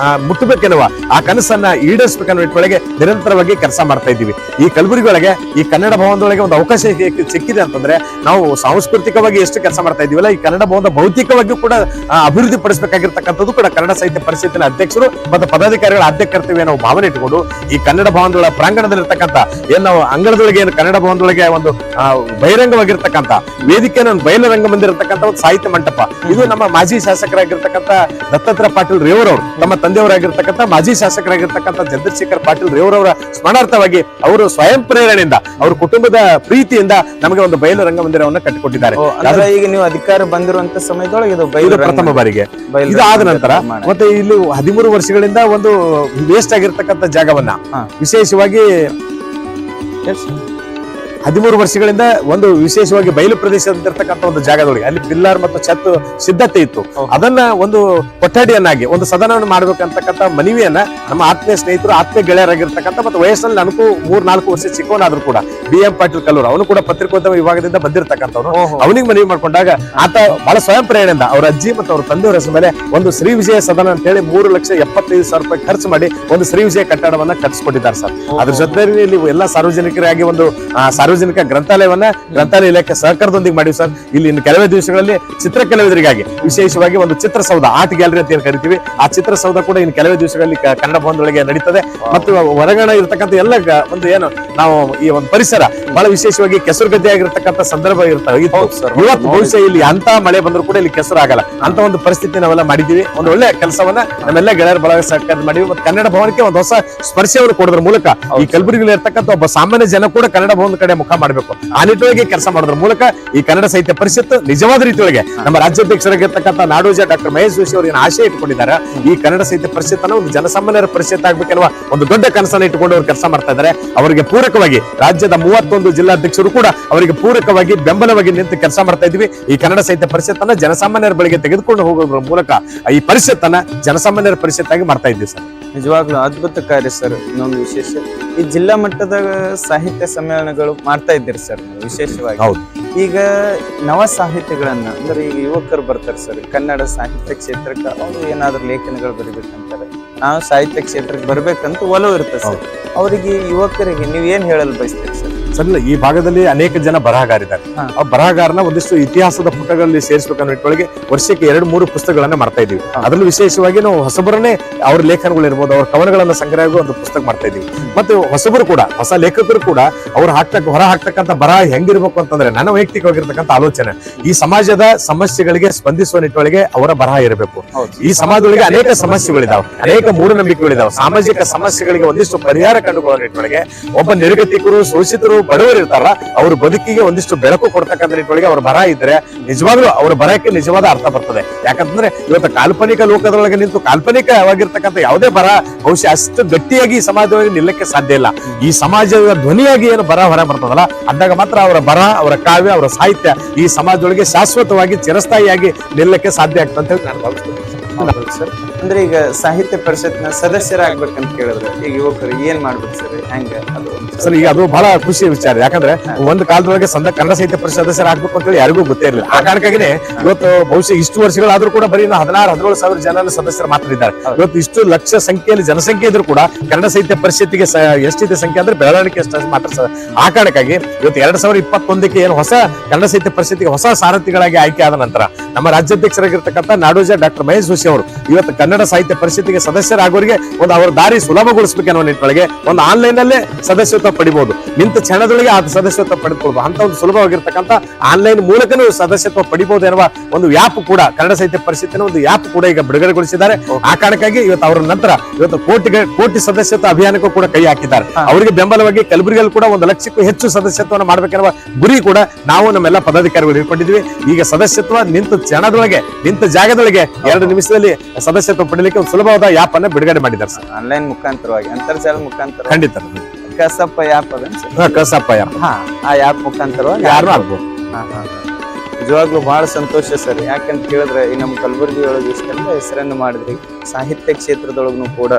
ಮುಟ್ಟಬೇಕೆನ್ನುವ ಆ ಕನಸನ್ನ ಈಡೇರಿಸಬೇಕನ್ನುವ ನಿಟ್ಟಿನೊಳಗೆ ನಿರಂತರವಾಗಿ ಕೆಲಸ ಮಾಡ್ತಾ ಇದ್ದೀವಿ. ಈ ಕಲಬುರಗಿ ಒಳಗೆ ಈ ಕನ್ನಡ ಭವನದೊಳಗೆ ಒಂದು ಅವಕಾಶ ಸಿಕ್ಕಿದೆ ಅಂತಂದ್ರೆ ನಾವು ಸಾಂಸ್ಕೃತಿಕವಾಗಿ ಎಷ್ಟು ಕೆಲಸ ಮಾಡ್ತಾ ಇದೀವಲ್ಲ, ಈ ಕನ್ನಡ ಭವನದ ಭೌತಿಕವಾಗಿ ಕೂಡ ಅಭಿವೃದ್ಧಿ ಪಡಿಸಬೇಕಾಗಿರ್ತಕ್ಕಂಥದ್ದು ಕೂಡ ಕನ್ನಡ ಸಾಹಿತ್ಯ ಪರಿಷತ್ತಿನ ಅಧ್ಯಕ್ಷರು ಮತ್ತು ಪದಾಧಿಕಾರಿಗಳ ಆದ್ಯ ಕರ್ತವ್ಯ ನಾವು ಭಾವನೆ ಇಟ್ಟುಕೊಂಡು ಈ ಕನ್ನಡ ಭವನದೊಳ ಪ್ರಾಂಗಣದಲ್ಲಿರ್ತಕ್ಕಂಥ ಏನ್ ನಾವು ಅಂಗಳದೊಳಗೆ ಏನು ಕನ್ನಡ ಭವನದೊಳಗೆ ಒಂದು ಬಹಿರಂಗವಾಗಿರ್ತಕ್ಕಂಥ ವೇದಿಕೆಯನ್ನು ಬಯಲುರಂಗ ಬಂದಿರತಕ್ಕಂಥ ಒಂದು ಸಾಹಿತ್ಯ ಮಂಟಪ, ಇದು ನಮ್ಮ ಮಾಜಿ ಶಾಸಕರಾಗಿರ್ತಕ್ಕಂಥ ದತ್ತಾತ್ರೇಯ ಪಾಟೀಲ್ ರೇವರವರು, ತಮ್ಮ ತಂದೆಯವರಾಗಿರ್ತಕ್ಕಂಥ ಮಾಜಿ ಶಾಸಕರಾಗಿರ್ತಕ್ಕಂಥ ಚಂದ್ರಶೇಖರ್ ಪಾಟೀಲ್ ರೇವರವರ ಸ್ಮರಣಾರ್ಥವಾಗಿ ಅವರು ಸ್ವಯಂ ಪ್ರೇರಣೆಯಿಂದ ಅವ್ರ ಕುಟುಂಬದ ಪ್ರೀತಿಯಿಂದ ನಮಗೆ ಒಂದು ಬಯಲು ರಂಗಮಂದಿರವನ್ನು ಕಟ್ಟಿಕೊಟ್ಟಿದ್ದಾರೆ. ಈಗ ನೀವು ಅಧಿಕಾರ ಬಂದಿರುವಂತ ಸಮಯದೊಳಗೆ ಇದು ಪ್ರಥಮ ಬಾರಿಗೆ. ಇದಾದ ನಂತರ ಮತ್ತೆ ಇಲ್ಲಿ 13 ವರ್ಷಗಳಿಂದ ಒಂದು ವೇಸ್ಟ್ ಆಗಿರ್ತಕ್ಕಂಥ ಜಾಗವನ್ನ ವಿಶೇಷವಾಗಿ 13 ವರ್ಷಗಳಿಂದ ಒಂದು ವಿಶೇಷವಾಗಿ ಬಯಲು ಪ್ರದೇಶದಲ್ಲಿರ್ತಕ್ಕಂಥ ಒಂದು ಜಾಗದೊಳಗೆ ಅಲ್ಲಿ ಪಿಲ್ಲರ್ ಮತ್ತು ಛತ್ ಸಿದ್ಧತೆ ಇತ್ತು. ಅದನ್ನ ಒಂದು ಕೊಠಡಿಯನ್ನಾಗಿ ಒಂದು ಸದನವನ್ನು ಮಾಡ್ಬೇಕಂತಕ್ಕಂಥ ಮನವಿಯನ್ನ ನಮ್ಮ ಆತ್ಮೀಯ ಸ್ನೇಹಿತರು, ಆತ್ಮೀಯ ಗೆಳೆಯರಾಗಿರ್ತಕ್ಕಂಥ ಮತ್ತು ವಯಸ್ಸಲ್ಲಿ ನನಗೂ 3-4 ವರ್ಷ ಚಿಕ್ಕವನಾದ್ರೂ ಕೂಡ BM ಪಾಟೀಲ್ ಕಲ್ಲೂರು, ಅವನು ಕೂಡ ಪತ್ರಿಕೋದ್ಯಮ ವಿಭಾಗದಿಂದ ಬಂದಿರತಕ್ಕಂಥವ್ರು, ಅವನಿಗೆ ಮನವಿ ಮಾಡ್ಕೊಂಡಾಗ ಆತ ಬಹಳ ಸ್ವಯಂ ಪ್ರೇರಣೆಯಿಂದ ಅವ್ರ ಅಜ್ಜಿ ಮತ್ತು ಅವ್ರ ತಂದೆಯವರ ಹೆಸರು ಮೇಲೆ ಒಂದು ಶ್ರೀ ವಿಜಯ ಸದನ ಅಂತ ಹೇಳಿ 3,75,000 ರೂಪಾಯಿ ಖರ್ಚು ಮಾಡಿ ಒಂದು ಶ್ರೀ ವಿಜಯ ಕಟ್ಟಡವನ್ನ ಕಟ್ಟಿಸ್ಕೊಟ್ಟಿದ್ದಾರೆ ಸರ್. ಅದ್ರ ಜೊತೆಯಲ್ಲಿ ಇಲ್ಲಿ ಎಲ್ಲ ಸಾರ್ವಜನಿಕರಾಗಿ ಒಂದು ಸಾರ್ವಜನಿಕ ಗ್ರಂಥಾಲಯವನ್ನ ಗ್ರಂಥಾಲಯ ಇಲಾಖೆ ಸಹಕಾರದೊಂದಿಗೆ ಮಾಡಿವಿ ಸರ್. ಇಲ್ಲಿ ಇನ್ನು ಕೆಲವೇ ದಿವಸಗಳಲ್ಲಿ ಚಿತ್ರ ಕಲಾವಿದರಿಗಾಗಿ ವಿಶೇಷವಾಗಿ ಒಂದು ಚಿತ್ರಸೌಧ, ಆರ್ಟ್ ಗ್ಯಾಲರಿ ಅಂತ ಏನ್ ಕರಿತೀವಿ, ಆ ಚಿತ್ರಸೌಧ ಕೂಡ ಇನ್ನು ಕೆಲವೇ ದಿವಸಗಳಲ್ಲಿ ಕನ್ನಡ ಭವನದೊಳಗೆ ನಡೀತದೆ. ಮತ್ತು ಹೊರಗಣ ಇರತಕ್ಕಂಥ ಎಲ್ಲ ಒಂದು ಏನು ನಾವು ಈ ಒಂದು ಪರಿಸರ ಬಹಳ ವಿಶೇಷವಾಗಿ ಕೆಸರು ಗದ್ದೆ ಆಗಿರ್ತಕ್ಕಂಥ ಸಂದರ್ಭ ಇರ್ತವೆ. ಇವತ್ತು ಬಹುಶಃ ಇಲ್ಲಿ ಅಂತ ಮಳೆ ಬಂದ್ರು ಕೂಡ ಇಲ್ಲಿ ಕೆಸರು ಆಗಲ್ಲ ಅಂತ ಒಂದು ಪರಿಸ್ಥಿತಿ ನಾವೆಲ್ಲ ಮಾಡಿದೀವಿ. ಒಂದು ಒಳ್ಳೆ ಕೆಲಸವನ್ನ ನಮ್ಮೆಲ್ಲ ಗೆಳೆಯರ ಬಳಗ ಸಹಕಾರ ಮಾಡಿವಿ. ಮತ್ತು ಕನ್ನಡ ಭವನಕ್ಕೆ ಒಂದು ಹೊಸ ಸ್ಪರ್ಶವನ್ನು ಕೊಡೋದ್ರ ಮೂಲಕ ಈ ಕಲಬುರಗಿಯಲ್ಲಿ ಇರ್ತಕ್ಕಂಥ ಒಬ್ಬ ಸಾಮಾನ್ಯ ಜನ ಕೂಡ ಕನ್ನಡ ಭವನದ ಕಡೆ ಮುಖ ಮಾಡಬೇಕು, ಆ ನಿಟ್ಟಿನೊಳಗೆ ಕೆಲಸ ಮಾಡೋದ್ರ ಮೂಲಕ ಈ ಕನ್ನಡ ಸಾಹಿತ್ಯ ಪರಿಷತ್ ನಿಜವಾದ ರೀತಿಯೊಳಗೆ ನಮ್ಮ ರಾಜ್ಯಾಧ್ಯಕ್ಷರಾಗಿರ್ತಕ್ಕಂಥ ನಾಡೋಜ ಡಾಕ್ಟರ್ ಮಹೇಶ್ ಜೋಶಿ ಅವರು ಏನು ಆಶಯ ಇಟ್ಟುಕೊಂಡಿದ್ದಾರೆ, ಈ ಕನ್ನಡ ಸಾಹಿತ್ಯ ಪರಿಷತ್ ಅನ್ನು ಒಂದು ಜನಸಾಮಾನ್ಯರ ಪರಿಷತ್ ಆಗ್ಬೇಕೆನ್ನುವ ಒಂದು ದೊಡ್ಡ ಕನಸನ್ನು ಇಟ್ಟುಕೊಂಡು ಅವರು ಕೆಲಸ ಮಾಡ್ತಾ ಇದ್ದಾರೆ. ಅವರಿಗೆ ಪೂರಕವಾಗಿ ರಾಜ್ಯದ 31 ಜಿಲ್ಲಾಧ್ಯಕ್ಷರು ಕೂಡ ಅವರಿಗೆ ಪೂರಕವಾಗಿ ಬೆಂಬಲವಾಗಿ ನಿಂತು ಕೆಲಸ ಮಾಡ್ತಾ ಇದ್ವಿ. ಈ ಕನ್ನಡ ಸಾಹಿತ್ಯ ಪರಿಷತ್ ಅನ್ನ ಜನಸಾಮಾನ್ಯರ ಬಳಿಗೆ ತೆಗೆದುಕೊಂಡು ಹೋಗೋದ್ರ ಮೂಲಕ ಈ ಪರಿಷತ್ ಅನ್ನ ಜನಸಾಮಾನ್ಯರ ಪರಿಷತ್ ಆಗಿ ಮಾಡ್ತಾ ಇದ್ದೀವಿ ಸರ್. ನಿಜವಾಗ್ಲೂ ಅದ್ಭುತ ಕಾರ್ಯ ಸರ್. ಇನ್ನೊಂದು ವಿಶೇಷ, ಈ ಜಿಲ್ಲಾ ಮಟ್ಟದ ಸಾಹಿತ್ಯ ಸಮ್ಮೇಳನಗಳು ಮಾಡ್ತಾ ಇದ್ದೀರಿ ಸರ್ ನೀವು ವಿಶೇಷವಾಗಿ. ಹೌದು. ಈಗ ನವ ಸಾಹಿತ್ಯಗಳನ್ನ ಅಂದ್ರೆ ಈಗ ಯುವಕರು ಬರ್ತಾರೆ ಸರ್ ಕನ್ನಡ ಸಾಹಿತ್ಯ ಕ್ಷೇತ್ರಕ್ಕೆ, ಅವರು ಏನಾದ್ರೂ ಲೇಖನಗಳು ಬರಿಬೇಕಂತಾರೆ, ನಾವು ಸಾಹಿತ್ಯ ಕ್ಷೇತ್ರಕ್ಕೆ ಬರ್ಬೇಕಂತ ಒಲವು ಇರುತ್ತೆ ಸರ್. ಅವರಿಗೆ ಯುವಕರಿಗೆ ನೀವ್ ಏನ್ ಹೇಳಲು ಬಯಸ್ತೀರಿ ಸರ್? ಸರ್, ಈ ಭಾಗದಲ್ಲಿ ಅನೇಕ ಜನ ಬರಹಗಾರಿದ್ದಾರೆ. ಆ ಬರಹಗಾರನ ಒಂದಿಷ್ಟು ಇತಿಹಾಸದ ಪುಟಗಳಲ್ಲಿ ಸೇರಿಸಬೇಕನ್ನೋ ನಿಟ್ಟಿನೊಳಗೆ ವರ್ಷಕ್ಕೆ 2-3 ಪುಸ್ತಕಗಳನ್ನ ಮಾಡ್ತಾ ಇದೀವಿ. ಅದರಲ್ಲೂ ವಿಶೇಷವಾಗಿ ನಾವು ಹೊಸಬರನ್ನೇ ಅವ್ರ ಲೇಖನಗಳು ಇರ್ಬೋದು, ಅವ್ರ ಕವನಗಳನ್ನ ಸಂಗ್ರಹ ಒಂದು ಪುಸ್ತಕ ಮಾಡ್ತಾ ಇದೀವಿ. ಮತ್ತೆ ಹೊಸಬರು ಕೂಡ, ಹೊಸ ಲೇಖಕರು ಕೂಡ ಅವ್ರು ಹೊರ ಹಾಕ್ತಕ್ಕಂಥ ಬರಹ ಹೆಂಗಿರ್ಬೇಕು ಅಂತಂದ್ರೆ ನನ್ನ ವೈಯಕ್ತಿಕವಾಗಿರ್ತಕ್ಕಂಥ ಆಲೋಚನೆ, ಈ ಸಮಾಜದ ಸಮಸ್ಯೆಗಳಿಗೆ ಸ್ಪಂದಿಸುವ ನಿಟ್ಟಿನೊಳಗೆ ಅವರ ಬರಹ ಇರಬೇಕು. ಈ ಸಮಾಜದೊಳಗೆ ಅನೇಕ ಸಮಸ್ಯೆಗಳಿದಾವೆ, ಅನೇಕ ಮೂಢನಂಬಿಕೆಗಳಿದಾವೆ. ಸಾಮಾಜಿಕ ಸಮಸ್ಯೆಗಳಿಗೆ ಒಂದಿಷ್ಟು ಪರಿಹಾರ ಕಂಡುಕೊಳ್ಳುವ ನಿಟ್ಟಿನೊಳಗೆ ಒಬ್ಬ ನಿರ್ಗತಿಕರು, ಶೋಷಿತರು, ಬಡವರು ಇರ್ತಾರ, ಅವ್ರ ಬದುಕಿಗೆ ಒಂದಿಷ್ಟು ಬೆಳಕು ಕೊಡ್ತಕ್ಕಂಥ ನಿಟ್ಟಿನೊಳಗೆ ಅವ್ರ ಬರಹ ಇದ್ರೆ ನಿಜವಾಗ್ಲೂ ಅವ್ರ ಬರಹಕ್ಕೆ ನಿಜವಾದ ಅರ್ಥ ಬರ್ತದೆ. ಯಾಕಂತಂದ್ರೆ ಇವತ್ತು ಕಾಲ್ಪನಿಕ ಲೋಕದೊಳಗೆ ನಿಂತು ಕಾಲ್ಪನಿಕವಾಗಿರ್ತಕ್ಕಂಥ ಯಾವುದೇ ಬರಹ ಬಹುಶಃ ಅಷ್ಟು ಗಟ್ಟಿಯಾಗಿ ಈ ಸಮಾಜದೊಳಗೆ ನಿಲ್ಲಕ್ಕೆ ಸಾಧ್ಯ ಇಲ್ಲ. ಈ ಸಮಾಜದ ಧ್ವನಿಯಾಗಿ ಏನು ಬರಹ ಹೊರ ಬರ್ತದಲ್ಲ, ಅಂದಾಗ ಮಾತ್ರ ಅವರ ಬರಹ, ಅವರ ಕಾವ್ಯ, ಅವರ ಸಾಹಿತ್ಯ ಈ ಸಮಾಜದೊಳಗೆ ಶಾಶ್ವತವಾಗಿ ಚಿರಸ್ಥಾಯಿಯಾಗಿ ನಿಲ್ಲಕ್ಕೆ ಸಾಧ್ಯ ಆಗ್ತದೆ ಅಂತ ಹೇಳಿ ನಾನು ಭಾವಿಸ್ತೇನೆ ಸರ್. ಅಂದ್ರೆ ಈಗ ಸಾಹಿತ್ಯ ಪರಿಷತ್ನ ಸದಸ್ಯರಾಗ್ಬೇಕಂತ ಕೇಳಿದ್ರೆ ಈಗ ಯುವಕರು ಏನ್ ಮಾಡ್ಬೇಕು ಸರ್? ಹೆಂಗ ಅದು ಸರ್? ಈಗ ಅದು ಬಹಳ ಖುಷಿಯ ವಿಚಾರ. ಯಾಕಂದ್ರೆ ಒಂದು ಕಾಲದೊಳಗೆ ಕನ್ನಡ ಸಾಹಿತ್ಯ ಪರಿಷತ್ ಸದಸ್ಯರಾಗಬೇಕು ಅಂತ ಹೇಳಿ ಯಾರಿಗೂ ಗೊತ್ತೇ ಇರಲಿಲ್ಲ. ಆ ಕಾರಣಕ್ಕಾಗಿನೇ ಇವತ್ತು ಬಹುಶಃ ಇಷ್ಟು ವರ್ಷಗಳಾದ್ರೂ ಕೂಡ ಬರೀ 16-17 ಸಾವಿರ ಜನ ಸದಸ್ಯರು ಮಾತ್ರ ಇದ್ದಾರೆ. ಇವತ್ತು ಇಷ್ಟು ಲಕ್ಷ ಸಂಖ್ಯೆಯಲ್ಲಿ ಜನಸಂಖ್ಯೆ ಇದ್ರೂ ಕೂಡ ಕನ್ನಡ ಸಾಹಿತ್ಯ ಪರಿಷತ್ತಿಗೆ ಎಷ್ಟಿದೆ ಸಂಖ್ಯೆ ಅಂದ್ರೆ ಬೆಳವಣಿಗೆ ಮಾತ್ರ. ಆ ಕಾರಣಕ್ಕಾಗಿ ಇವತ್ತು 2021ಕ್ಕೆ ಏನು ಹೊಸ ಕನ್ನಡ ಸಾಹಿತ್ಯ ಪರಿಷತ್ತಿಗೆ ಹೊಸ ಸಾರಥಿಗಳಾಗಿ ಆಯ್ಕೆ ಆದ ನಂತರ ನಮ್ಮ ರಾಜ್ಯಾಧ್ಯಕ್ಷರಾಗಿರ್ತಕ್ಕಂಥ ನಾಡೋಜ ಡಾಕ್ಟರ್ ಮಹೇಶ್ ಜೋಶಿ ಅವರು ಇವತ್ತು ಕನ್ನಡ ಸಾಹಿತ್ಯ ಪರಿಷತ್ತಿಗೆ ಸದಸ್ಯರಾಗೋರಿಗೆ ಒಂದು ಅವರ ದಾರಿ ಸುಲಭಗೊಳಿಸಬೇಕೆನ್ನುವ ನಿಟ್ಟಿನೊಳಗೆ ಒಂದು ಆನ್ಲೈನ್ ಅಲ್ಲೇ ಸದಸ್ಯತ್ವ ಪಡಿಬಹುದು, ನಿಂತ ಕ್ಷಣದೊಳಗೆ ಆ ಸದಸ್ಯತ್ವ ಪಡೆದುಕೊಳ್ಬಹುದು ಅಂತ ಒಂದು ಸುಲಭವಾಗಿರ್ತಕ್ಕಂಥ ಆನ್ಲೈನ್ ಮೂಲಕನೂ ಸದಸ್ಯತ್ವ ಪಡಿಬಹುದು ಎನ್ನುವ ಒಂದು ಆ್ಯಪ್ ಕೂಡ ಕನ್ನಡ ಸಾಹಿತ್ಯ ಪರಿಷತ್ತಿನ ಒಂದು ಆ್ಯಪ್ ಕೂಡ ಈಗ ಬಿಡುಗಡೆಗೊಳಿಸಿದ್ದಾರೆ. ಆ ಕಾರಣಕ್ಕಾಗಿ ಇವತ್ತು ಅವರ ನಂತರ ಇವತ್ತು ಕೋಟಿ ಸದಸ್ಯತ್ವ ಅಭಿಯಾನಕ್ಕೂ ಕೂಡ ಕೈ ಹಾಕಿದ್ದಾರೆ. ಅವರಿಗೆ ಬೆಂಬಲವಾಗಿ ಕಲಬುರಗಿಯಲ್ಲಿ ಕೂಡ 1 ಲಕ್ಷಕ್ಕೂ ಹೆಚ್ಚು ಸದಸ್ಯತ್ವವನ್ನು ಮಾಡಬೇಕೆನ್ನುವ ಗುರಿ ಕೂಡ ನಾವು ನಮ್ಮೆಲ್ಲ ಪದಾಧಿಕಾರಿಗಳು ಇಟ್ಕೊಂಡಿದ್ವಿ. ಈಗ ಸದಸ್ಯತ್ವ ನಿಂತ ಕ್ಷಣದೊಳಗೆ, ನಿಂತ ಜಾಗದೊಳಗೆ 2 ನಿಮಿಷದಲ್ಲಿ ಸದಸ್ಯತ್ವ ಪಡೆಯಲಿಕ್ಕೆ ಒಂದು ಸುಲಭವಾದ ಆ್ಯಪ್ ಅನ್ನು ಬಿಡುಗಡೆ ಮಾಡಿದ್ದಾರೆ ಸರ್. ಆನ್ಲೈನ್ ಮುಖಾಂತರವಾಗಿ, ಅಂತರ್ಜಾಲ ಮುಖಾಂತರ. ಖಂಡಿತ. ಕಸಪ್ಪ ಆ್ಯಪ್ ಅದ ಕಸಪ್ಪ ಆ್ಯಪ್, ಆ ಆ್ಯಪ್ ಮುಖಾಂತರವಾಗಿ ಯಾರು ಆಗ್ಬೋದು. ನಿಜವಾಗ್ಲೂ ಬಹಳ ಸಂತೋಷ ಸರ್. ಯಾಕಂತ ಕೇಳಿದ್ರೆ ಈ ನಮ್ಮ ಕಲಬುರಗಿ ಒಳಗೆ ಇಷ್ಟೆಲ್ಲ ಹೆಸರನ್ನು ಮಾಡಿದ್ರಿ. ಸಾಹಿತ್ಯ ಕ್ಷೇತ್ರದೊಳಗೂ ಕೂಡ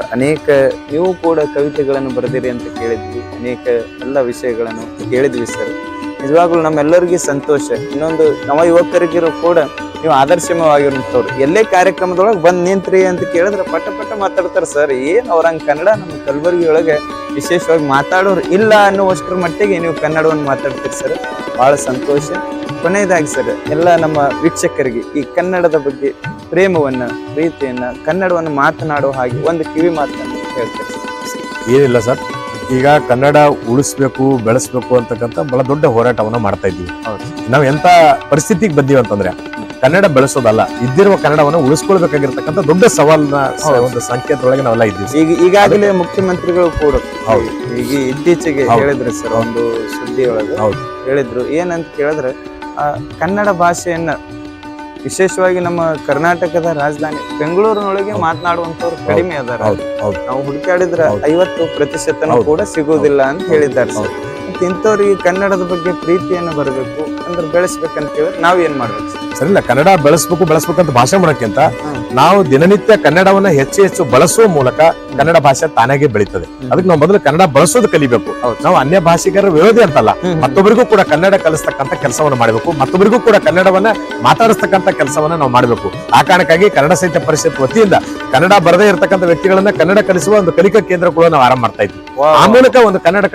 ನೀವು ಕೂಡ ಕವಿತೆಗಳನ್ನು ಬರೆದಿರಿ ಅಂತ ಕೇಳಿದ್ವಿ, ಅನೇಕ ಎಲ್ಲ ವಿಷಯಗಳನ್ನು ಕೇಳಿದ್ವಿ ಸರ್. ನಿಜವಾಗ್ಲೂ ನಮ್ಮೆಲ್ಲರಿಗೂ ಸಂತೋಷ. ಇನ್ನೊಂದು ನವ ಯುವಕರಿಗಿರೋ ಕೂಡ ನೀವು ಆದರ್ಶಮವಾಗಿರುವಂಥವ್ರು. ಎಲ್ಲೇ ಕಾರ್ಯಕ್ರಮದೊಳಗೆ ಬಂದ್ ನಿಂತ್ರಿ ಅಂತ ಕೇಳಿದ್ರೆ ಪಟ ಮಾತಾಡ್ತಾರೆ ಸರ್. ಏನ್ ಅವ್ರಂಗ್ ಕನ್ನಡ ನಮ್ಮ ಕಲಬುರಗಿ ಒಳಗೆ ವಿಶೇಷವಾಗಿ ಮಾತಾಡೋರು ಇಲ್ಲ ಅನ್ನುವಷ್ಟರ ಮಟ್ಟಿಗೆ ನೀವು ಕನ್ನಡವನ್ನು ಮಾತಾಡ್ತೀರಿ ಸರ್. ಬಹಳ ಸಂತೋಷ. ಕೊನೆಯದಾಗಿ ಸರ್, ಎಲ್ಲ ನಮ್ಮ ವೀಕ್ಷಕರಿಗೆ ಈ ಕನ್ನಡದ ಬಗ್ಗೆ ಪ್ರೇಮವನ್ನ, ಪ್ರೀತಿಯನ್ನ, ಕನ್ನಡವನ್ನು ಮಾತನಾಡುವ ಹಾಗೆ ಒಂದು ಕಿವಿ ಮಾತನ್ನ ಹೇಳ್ತಾರೆ ಸರ್. ಏನಿಲ್ಲ ಸರ್, ಈಗ ಕನ್ನಡ ಉಳಿಸ್ಬೇಕು, ಬೆಳೆಸ್ಬೇಕು ಅಂತಕ್ಕಂಥ ಬಹಳ ದೊಡ್ಡ ಹೋರಾಟವನ್ನ ಮಾಡ್ತಾ ಇದ್ದೀವಿ. ನಾವು ಎಂತ ಪರಿಸ್ಥಿತಿಗೆ ಬಂದೀವಿ ಅಂತಂದ್ರೆ ಕನ್ನಡ ಬೆಳೆಸೋದಲ್ಲ, ಇದ್ದಿರುವ ಕನ್ನಡವನ್ನು ಉಳಿಸ್ಕೊಳ್ಬೇಕಾಗಿರ್ತಕ್ಕಂಥ ದೊಡ್ಡ ಸವಾಲಿನ ಒಂದು ಸಂಕೇತದೊಳಗೆ ನಾವೆಲ್ಲ ಇದ್ದೀವಿ. ಈಗಾಗಲೇ ಮುಖ್ಯಮಂತ್ರಿಗಳು ಕೂಡ ಈಗ ಇತ್ತೀಚೆಗೆ ಹೇಳಿದ್ರು ಸರ್, ಒಂದು ಸುದ್ದಿಯೊಳಗೆ ಹೇಳಿದ್ರು. ಏನಂತ ಕೇಳಿದ್ರೆ ಕನ್ನಡ ಭಾಷೆಯನ್ನ ವಿಶೇಷವಾಗಿ ನಮ್ಮ ಕರ್ನಾಟಕದ ರಾಜಧಾನಿ ಬೆಂಗಳೂರಿನೊಳಗೆ ಮಾತನಾಡುವಂತವ್ರು ಕಡಿಮೆ ಅದಾರ. ನಾವು ಹುಡುಕಾಡಿದ್ರೆ 50% ಕೂಡ ಸಿಗುವುದಿಲ್ಲ ಅಂತ ಹೇಳಿದ್ದಾರೆ ಸರ್. ಇಂಥವ್ರಿಗೆ ಕನ್ನಡದ ಬಗ್ಗೆ ಪ್ರೀತಿಯನ್ನು ಬರಬೇಕು ಅಂದ್ರೆ ಬೆಳೆಸ್ಬೇಕಂತ ಹೇಳಿದ್ರೆ ನಾವ್ ಏನ್ ಮಾಡ್ಬೇಕು ಸರ್? ಇಲ್ಲ, ಕನ್ನಡ ಬೆಳೆಸ್ಬೇಕಂತ ಭಾಷೆ ಮಾಡೋಕ್ಕಿಂತ ನಾವು ದಿನನಿತ್ಯ ಕನ್ನಡವನ್ನ ಹೆಚ್ಚು ಬಳಸುವ ಮೂಲಕ ಕನ್ನಡ ಭಾಷೆ ತಾನಾಗೆ ಬೆಳೀತದೆ. ಅದಕ್ಕೆ ನಾವು ಮೊದಲು ಕನ್ನಡ ಬಳಸೋದು ಕಲಿಬೇಕು. ನಾವು ಅನ್ಯ ಭಾಷಿಗರ ವಿರೋಧಿ ಅಂತಲ್ಲ, ಮತ್ತೊಬ್ಬರಿಗೂ ಕೂಡ ಕನ್ನಡ ಕಲಿಸ್ತಕ್ಕಂಥ ಕೆಲಸವನ್ನು ಮಾಡಬೇಕು, ಮತ್ತೊಬ್ಬರಿಗೂ ಕೂಡ ಕನ್ನಡವನ್ನ ಮಾತಾಡಿಸ್ತಕ್ಕಂಥ ಕೆಲಸವನ್ನ ನಾವು ಮಾಡಬೇಕು. ಆ ಕಾರಣಕ್ಕಾಗಿ ಕನ್ನಡ ಸಾಹಿತ್ಯ ಪರಿಷತ್ ವತಿಯಿಂದ ಕನ್ನಡ ಬರದೇ ಇರತಕ್ಕಂಥ ವ್ಯಕ್ತಿಗಳನ್ನ ಕನ್ನಡ ಕಲಿಸುವ ಒಂದು ಕಲಿಕಾ ಕೇಂದ್ರ ಕೂಡ ನಾವು ಆರಂಭ ಮಾಡ್ತಾ ಇದ್ವಿ. ಆ ಮೂಲಕ ಒಂದು ಕನ್ನಡ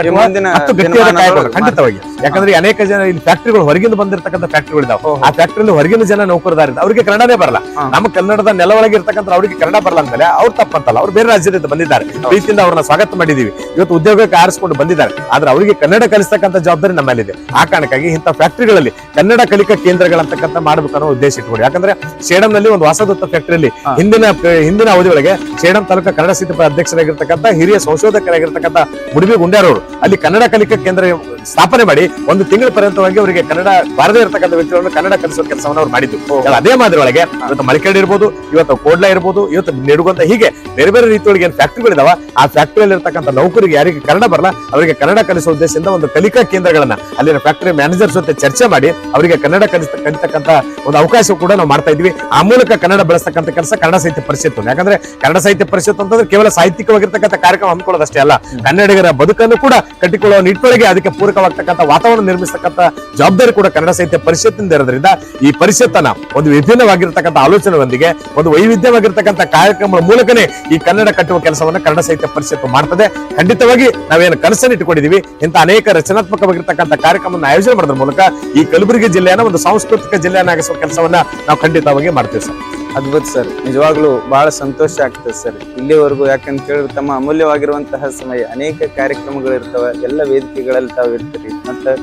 ಖಂಡಿತವಾಗಿ. ಯಾಕಂದ್ರೆ ಅನೇಕ ಜನ ಇಲ್ಲಿ ಫ್ಯಾಕ್ಟ್ರಿಗಳು ಹೊರಗಿಂದ ಬಂದಿರತಕ್ಕಂಥ ಫ್ಯಾಕ್ಟ್ರಿಗಳಿದಾವೆ. ಆ ಫ್ಯಾಕ್ಟ್ರಿಯಲ್ಲಿ ಹೊರಗಿನ ಜನ ನೌಕರದಾರ, ಅವ್ರಿಗೆ ಕನ್ನಡನೇ ಬರಲ್ಲ. ನಮ್ಮ ಕನ್ನಡದ ನೆಲವೊಳಗೆ ಇರ್ತಕ್ಕಂಥ ಅವ್ರಿಗೆ ಕನ್ನಡ ಬರಲ್ಲ ಅಂತಲೇ ಅವ್ರು ತಪ್ಪಂತಲ್ಲ, ಅವ್ರು ಬೇರೆ ರಾಜ್ಯದಿಂದ ಬಂದಿದ್ದಾರೆ. ಪ್ರೀತಿಯಿಂದ ಅವ್ರನ್ನ ಸ್ವಾಗತ ಮಾಡಿದೀವಿ. ಇವತ್ತು ಉದ್ಯೋಗಕ್ಕೆ ಆರಿಸಿಕೊಂಡು ಬಂದಿದ್ದಾರೆ. ಆದ್ರೆ ಅವರಿಗೆ ಕನ್ನಡ ಕಲಿಸ್ತಕ್ಕಂಥ ಜವಾಬ್ದಾರಿ ನಮ್ಮಲ್ಲಿದೆ. ಆ ಕಾರಣಕ್ಕಾಗಿ ಇಂಥ ಫ್ಯಾಕ್ಟ್ರಿಗಳಲ್ಲಿ ಕನ್ನಡ ಕಲಿಕಾ ಕೇಂದ್ರಗಳಂತಕ್ಕಂಥ ಮಾಡ್ಬೇಕು ಅನ್ನೋ ಉದ್ದೇಶ ಇಟ್ಕೊಂಡು. ಯಾಕಂದ್ರೆ ಸೇಡಂನಲ್ಲಿ ಒಂದು ಹೊಸದೊತ್ತ ಫ್ಯಾಕ್ಟ್ರಿಯಲ್ಲಿ ಹಿಂದಿನ ಅವಧಿಯೊಳಗೆ ಸೇಡಂ ತಾಲೂಕಾ ಕನ್ನಡ ಸಾಹಿತ್ಯ ಅಧ್ಯಕ್ಷರಾಗಿರ್ತಕ್ಕಂಥ ಹಿರಿಯ ಸಂಶೋಧಕರಾಗಿರ್ತಕ್ಕಂಥ ಮುಡಿಬಿ ಗುಂಡ್ಯಾರವರು ಅಲ್ಲಿ ಕನ್ನಡ ಕಲಿಕಾ ಕೇಂದ್ರ ಸ್ಥಾಪನೆ ಮಾಡಿ 1 ತಿಂಗಳ ಪರ್ಯಂತವಾಗಿ ಅವರಿಗೆ ಕನ್ನಡ ಬಾರದೇ ಇರತಕ್ಕಂಥ ವ್ಯಕ್ತಿಗಳನ್ನು ಕನ್ನಡ ಕಲಿಸುವ ಕೆಲಸವನ್ನು ಅವ್ರು ಮಾಡಿದ್ರು. ಅದೇ ಮಾದರಿ ಒಳಗೆ ಇವತ್ತು ಮಳಿಕೇಡಿ ಇರ್ಬೋದು, ಇವತ್ತು ಕೋಡ್ಲ ಇರ್ಬೋದು, ಇವತ್ತು ನಿಡುಗಂತ ಹೀಗೆ ಬೇರೆ ಬೇರೆ ರೀತಿಯೊಳಗೆ ಏನ್ ಫ್ಯಾಕ್ಟರಿಗಳಿದಾವ, ಆ ಫ್ಯಾಕ್ಟರಿಯಲ್ಲಿ ಇರ್ತಕ್ಕಂಥ ನೌಕರಿಗೆ ಯಾರಿಗೆ ಕನ್ನಡ ಬರಲ್ಲ ಅವರಿಗೆ ಕನ್ನಡ ಕಲಿಸುವ ಉದ್ದೇಶದಿಂದ ಒಂದು ಕಲಿಕಾ ಕೇಂದ್ರಗಳನ್ನ ಅಲ್ಲಿನ ಫ್ಯಾಕ್ಟರಿ ಮ್ಯಾನೇಜರ್ಸ್ ಜೊತೆ ಚರ್ಚೆ ಮಾಡಿ ಅವರಿಗೆ ಕನ್ನಡ ಕಲಿತಕ್ಕಂಥ ಒಂದು ಅವಕಾಶ ಕೂಡ ನಾವು ಮಾಡ್ತಾ ಇದ್ವಿ. ಆ ಮೂಲಕ ಕನ್ನಡ ಬೆಳೆಸ್ತಕ್ಕಂಥ ಕೆಲಸ ಕನ್ನಡ ಸಾಹಿತ್ಯ ಪರಿಷತ್ತು. ಯಾಕಂದ್ರೆ ಕನ್ನಡ ಸಾಹಿತ್ಯ ಪರಿಷತ್ ಅಂತಂದ್ರೆ ಕೇವಲ ಸಾಹಿತ್ಯಿಕವಾಗಿರ್ತಕ್ಕಂಥ ಕಾರ್ಯಕ್ರಮ ಹಮ್ಮಿಕೊಳ್ಳೋದಷ್ಟೇ ಅಲ್ಲ, ಕನ್ನಡಿಗರ ಬದುಕನ್ನು ಕೂಡ ಕಟ್ಟಿಕೊಳ್ಳುವ ನಿಟ್ಟಿನೊಳಗೆ ಅದಕ್ಕೆ ಪೂರಕವಾಗ್ತಕ್ಕಂಥ ವಾತಾವರಣ ನಿರ್ಮಿಸ್ತಕ್ಕಂಥ ಜವಾಬ್ದಾರಿ ಕೂಡ ಕನ್ನಡ ಸಾಹಿತ್ಯ ಪರಿಷತ್ತಿಂದ ಇರೋದ್ರಿಂದ ಈ ಪರಿಷತ್ತನ್ನ ಒಂದು ವಿಭಿನ್ನವಾಗಿರ್ತಕ್ಕಂಥ ಆಲೋಚನೆಯೊಂದಿಗೆ ಒಂದು ವೈವಿಧ್ಯವಾಗಿರ್ತಕ್ಕಂಥ ಕಾರ್ಯಕ್ರಮಗಳ ಮೂಲಕನೇ ಈ ಕನ್ನಡ ಕಟ್ಟುವ ಕೆಲಸವನ್ನ ಕನ್ನಡ ಸಾಹಿತ್ಯ ಪರಿಷತ್ತು ಮಾಡ್ತದೆ. ಖಂಡಿತವಾಗಿ ನಾವೇನು ಕನಸನ್ನು ಇಟ್ಟುಕೊಂಡಿದೀವಿ, ಇಂಥ ಅನೇಕ ರಚನಾತ್ಮಕವಾಗಿರ್ತಕ್ಕಂಥ ಕಾರ್ಯಕ್ರಮವನ್ನು ಆಯೋಜನೆ ಮಾಡೋದ್ರ ಮೂಲಕ ಈ ಕಲಬುರಗಿ ಜಿಲ್ಲೆಯನ್ನ ಒಂದು ಸಾಂಸ್ಕೃತಿಕ ಜಿಲ್ಲೆಯನ್ನಾಗಿಸುವ ಕೆಲಸವನ್ನ ನಾವು ಖಂಡಿತವಾಗಿ ಮಾಡ್ತೀವಿ ಸರ್. ಅದ್ಭುತ ಸರ್, ನಿಜವಾಗ್ಲೂ ಬಹಳ ಸಂತೋಷ ಆಗ್ತದೆ ಸರ್ ಇಲ್ಲಿವರೆಗೂ. ಯಾಕಂತ ಹೇಳಿದ್ರೆ ತಮ್ಮ ಅಮೂಲ್ಯವಾಗಿರುವಂತಹ ಸಮಯ, ಅನೇಕ ಕಾರ್ಯಕ್ರಮಗಳು ಇರ್ತವೆ, ಎಲ್ಲ ವೇದಿಕೆಗಳಲ್ಲಿ ತಾವು ಇರ್ತೀರಿ, ಮತ್ತೆ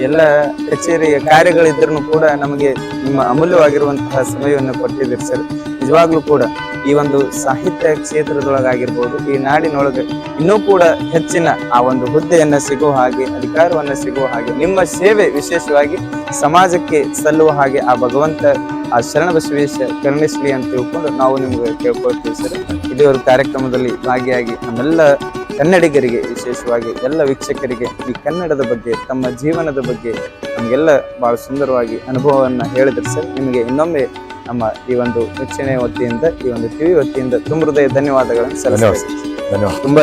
ಎಲ್ಲ ಕಚೇರಿಯ ಕಾರ್ಯಗಳಿದ್ರೂ ಕೂಡ ನಮಗೆ ನಿಮ್ಮ ಅಮೂಲ್ಯವಾಗಿರುವಂತಹ ಸಮಯವನ್ನು ಕೊಟ್ಟಿದ್ದೀರಿ ಸರ್. ನಿಜವಾಗ್ಲೂ ಕೂಡ ಈ ಒಂದು ಸಾಹಿತ್ಯ ಕ್ಷೇತ್ರದೊಳಗಾಗಿರ್ಬೋದು, ಈ ನಾಡಿನೊಳಗೆ ಇನ್ನೂ ಕೂಡ ಹೆಚ್ಚಿನ ಆ ಒಂದು ಹುದ್ದೆಯನ್ನ ಸಿಗುವ ಹಾಗೆ, ಅಧಿಕಾರವನ್ನ ಸಿಗುವ ಹಾಗೆ, ನಿಮ್ಮ ಸೇವೆ ವಿಶೇಷವಾಗಿ ಸಮಾಜಕ್ಕೆ ಸಲ್ಲುವ ಹಾಗೆ ಆ ಭಗವಂತ ಆ ಶರಣ ಬಸವೇಶ ಕರುಣಿಸ್ಲಿ ಅಂತ ತಿಳ್ಕೊಂಡು ನಾವು ನಿಮ್ಗೆ ಕೇಳ್ಕೊಳ್ತೀವಿ ಸರ್. ಇದೇವರು ಕಾರ್ಯಕ್ರಮದಲ್ಲಿ ಭಾಗಿಯಾಗಿ ನಮ್ಮೆಲ್ಲ ಕನ್ನಡಿಗರಿಗೆ, ವಿಶೇಷವಾಗಿ ಎಲ್ಲ ವೀಕ್ಷಕರಿಗೆ ಈ ಕನ್ನಡದ ಬಗ್ಗೆ, ತಮ್ಮ ಜೀವನದ ಬಗ್ಗೆ ನಮಗೆಲ್ಲ ಬಹಳ ಸುಂದರವಾಗಿ ಅನುಭವವನ್ನ ಹೇಳಿದ್ರಿ ಸರ್. ನಿಮಗೆ ಇನ್ನೊಮ್ಮೆ ನಮ್ಮ ಈ ಒಂದು ವೀಕ್ಷಣೆ ವತಿಯಿಂದ, ಈ ಒಂದು ಟಿವಿ ವತಿಯಿಂದ ತುಂಬ ಹೃದಯ ಧನ್ಯವಾದಗಳನ್ನು ಸಲ್ಲಿಸ್ತೀನಿ. ಧನ್ಯವಾದ. ತುಂಬಾ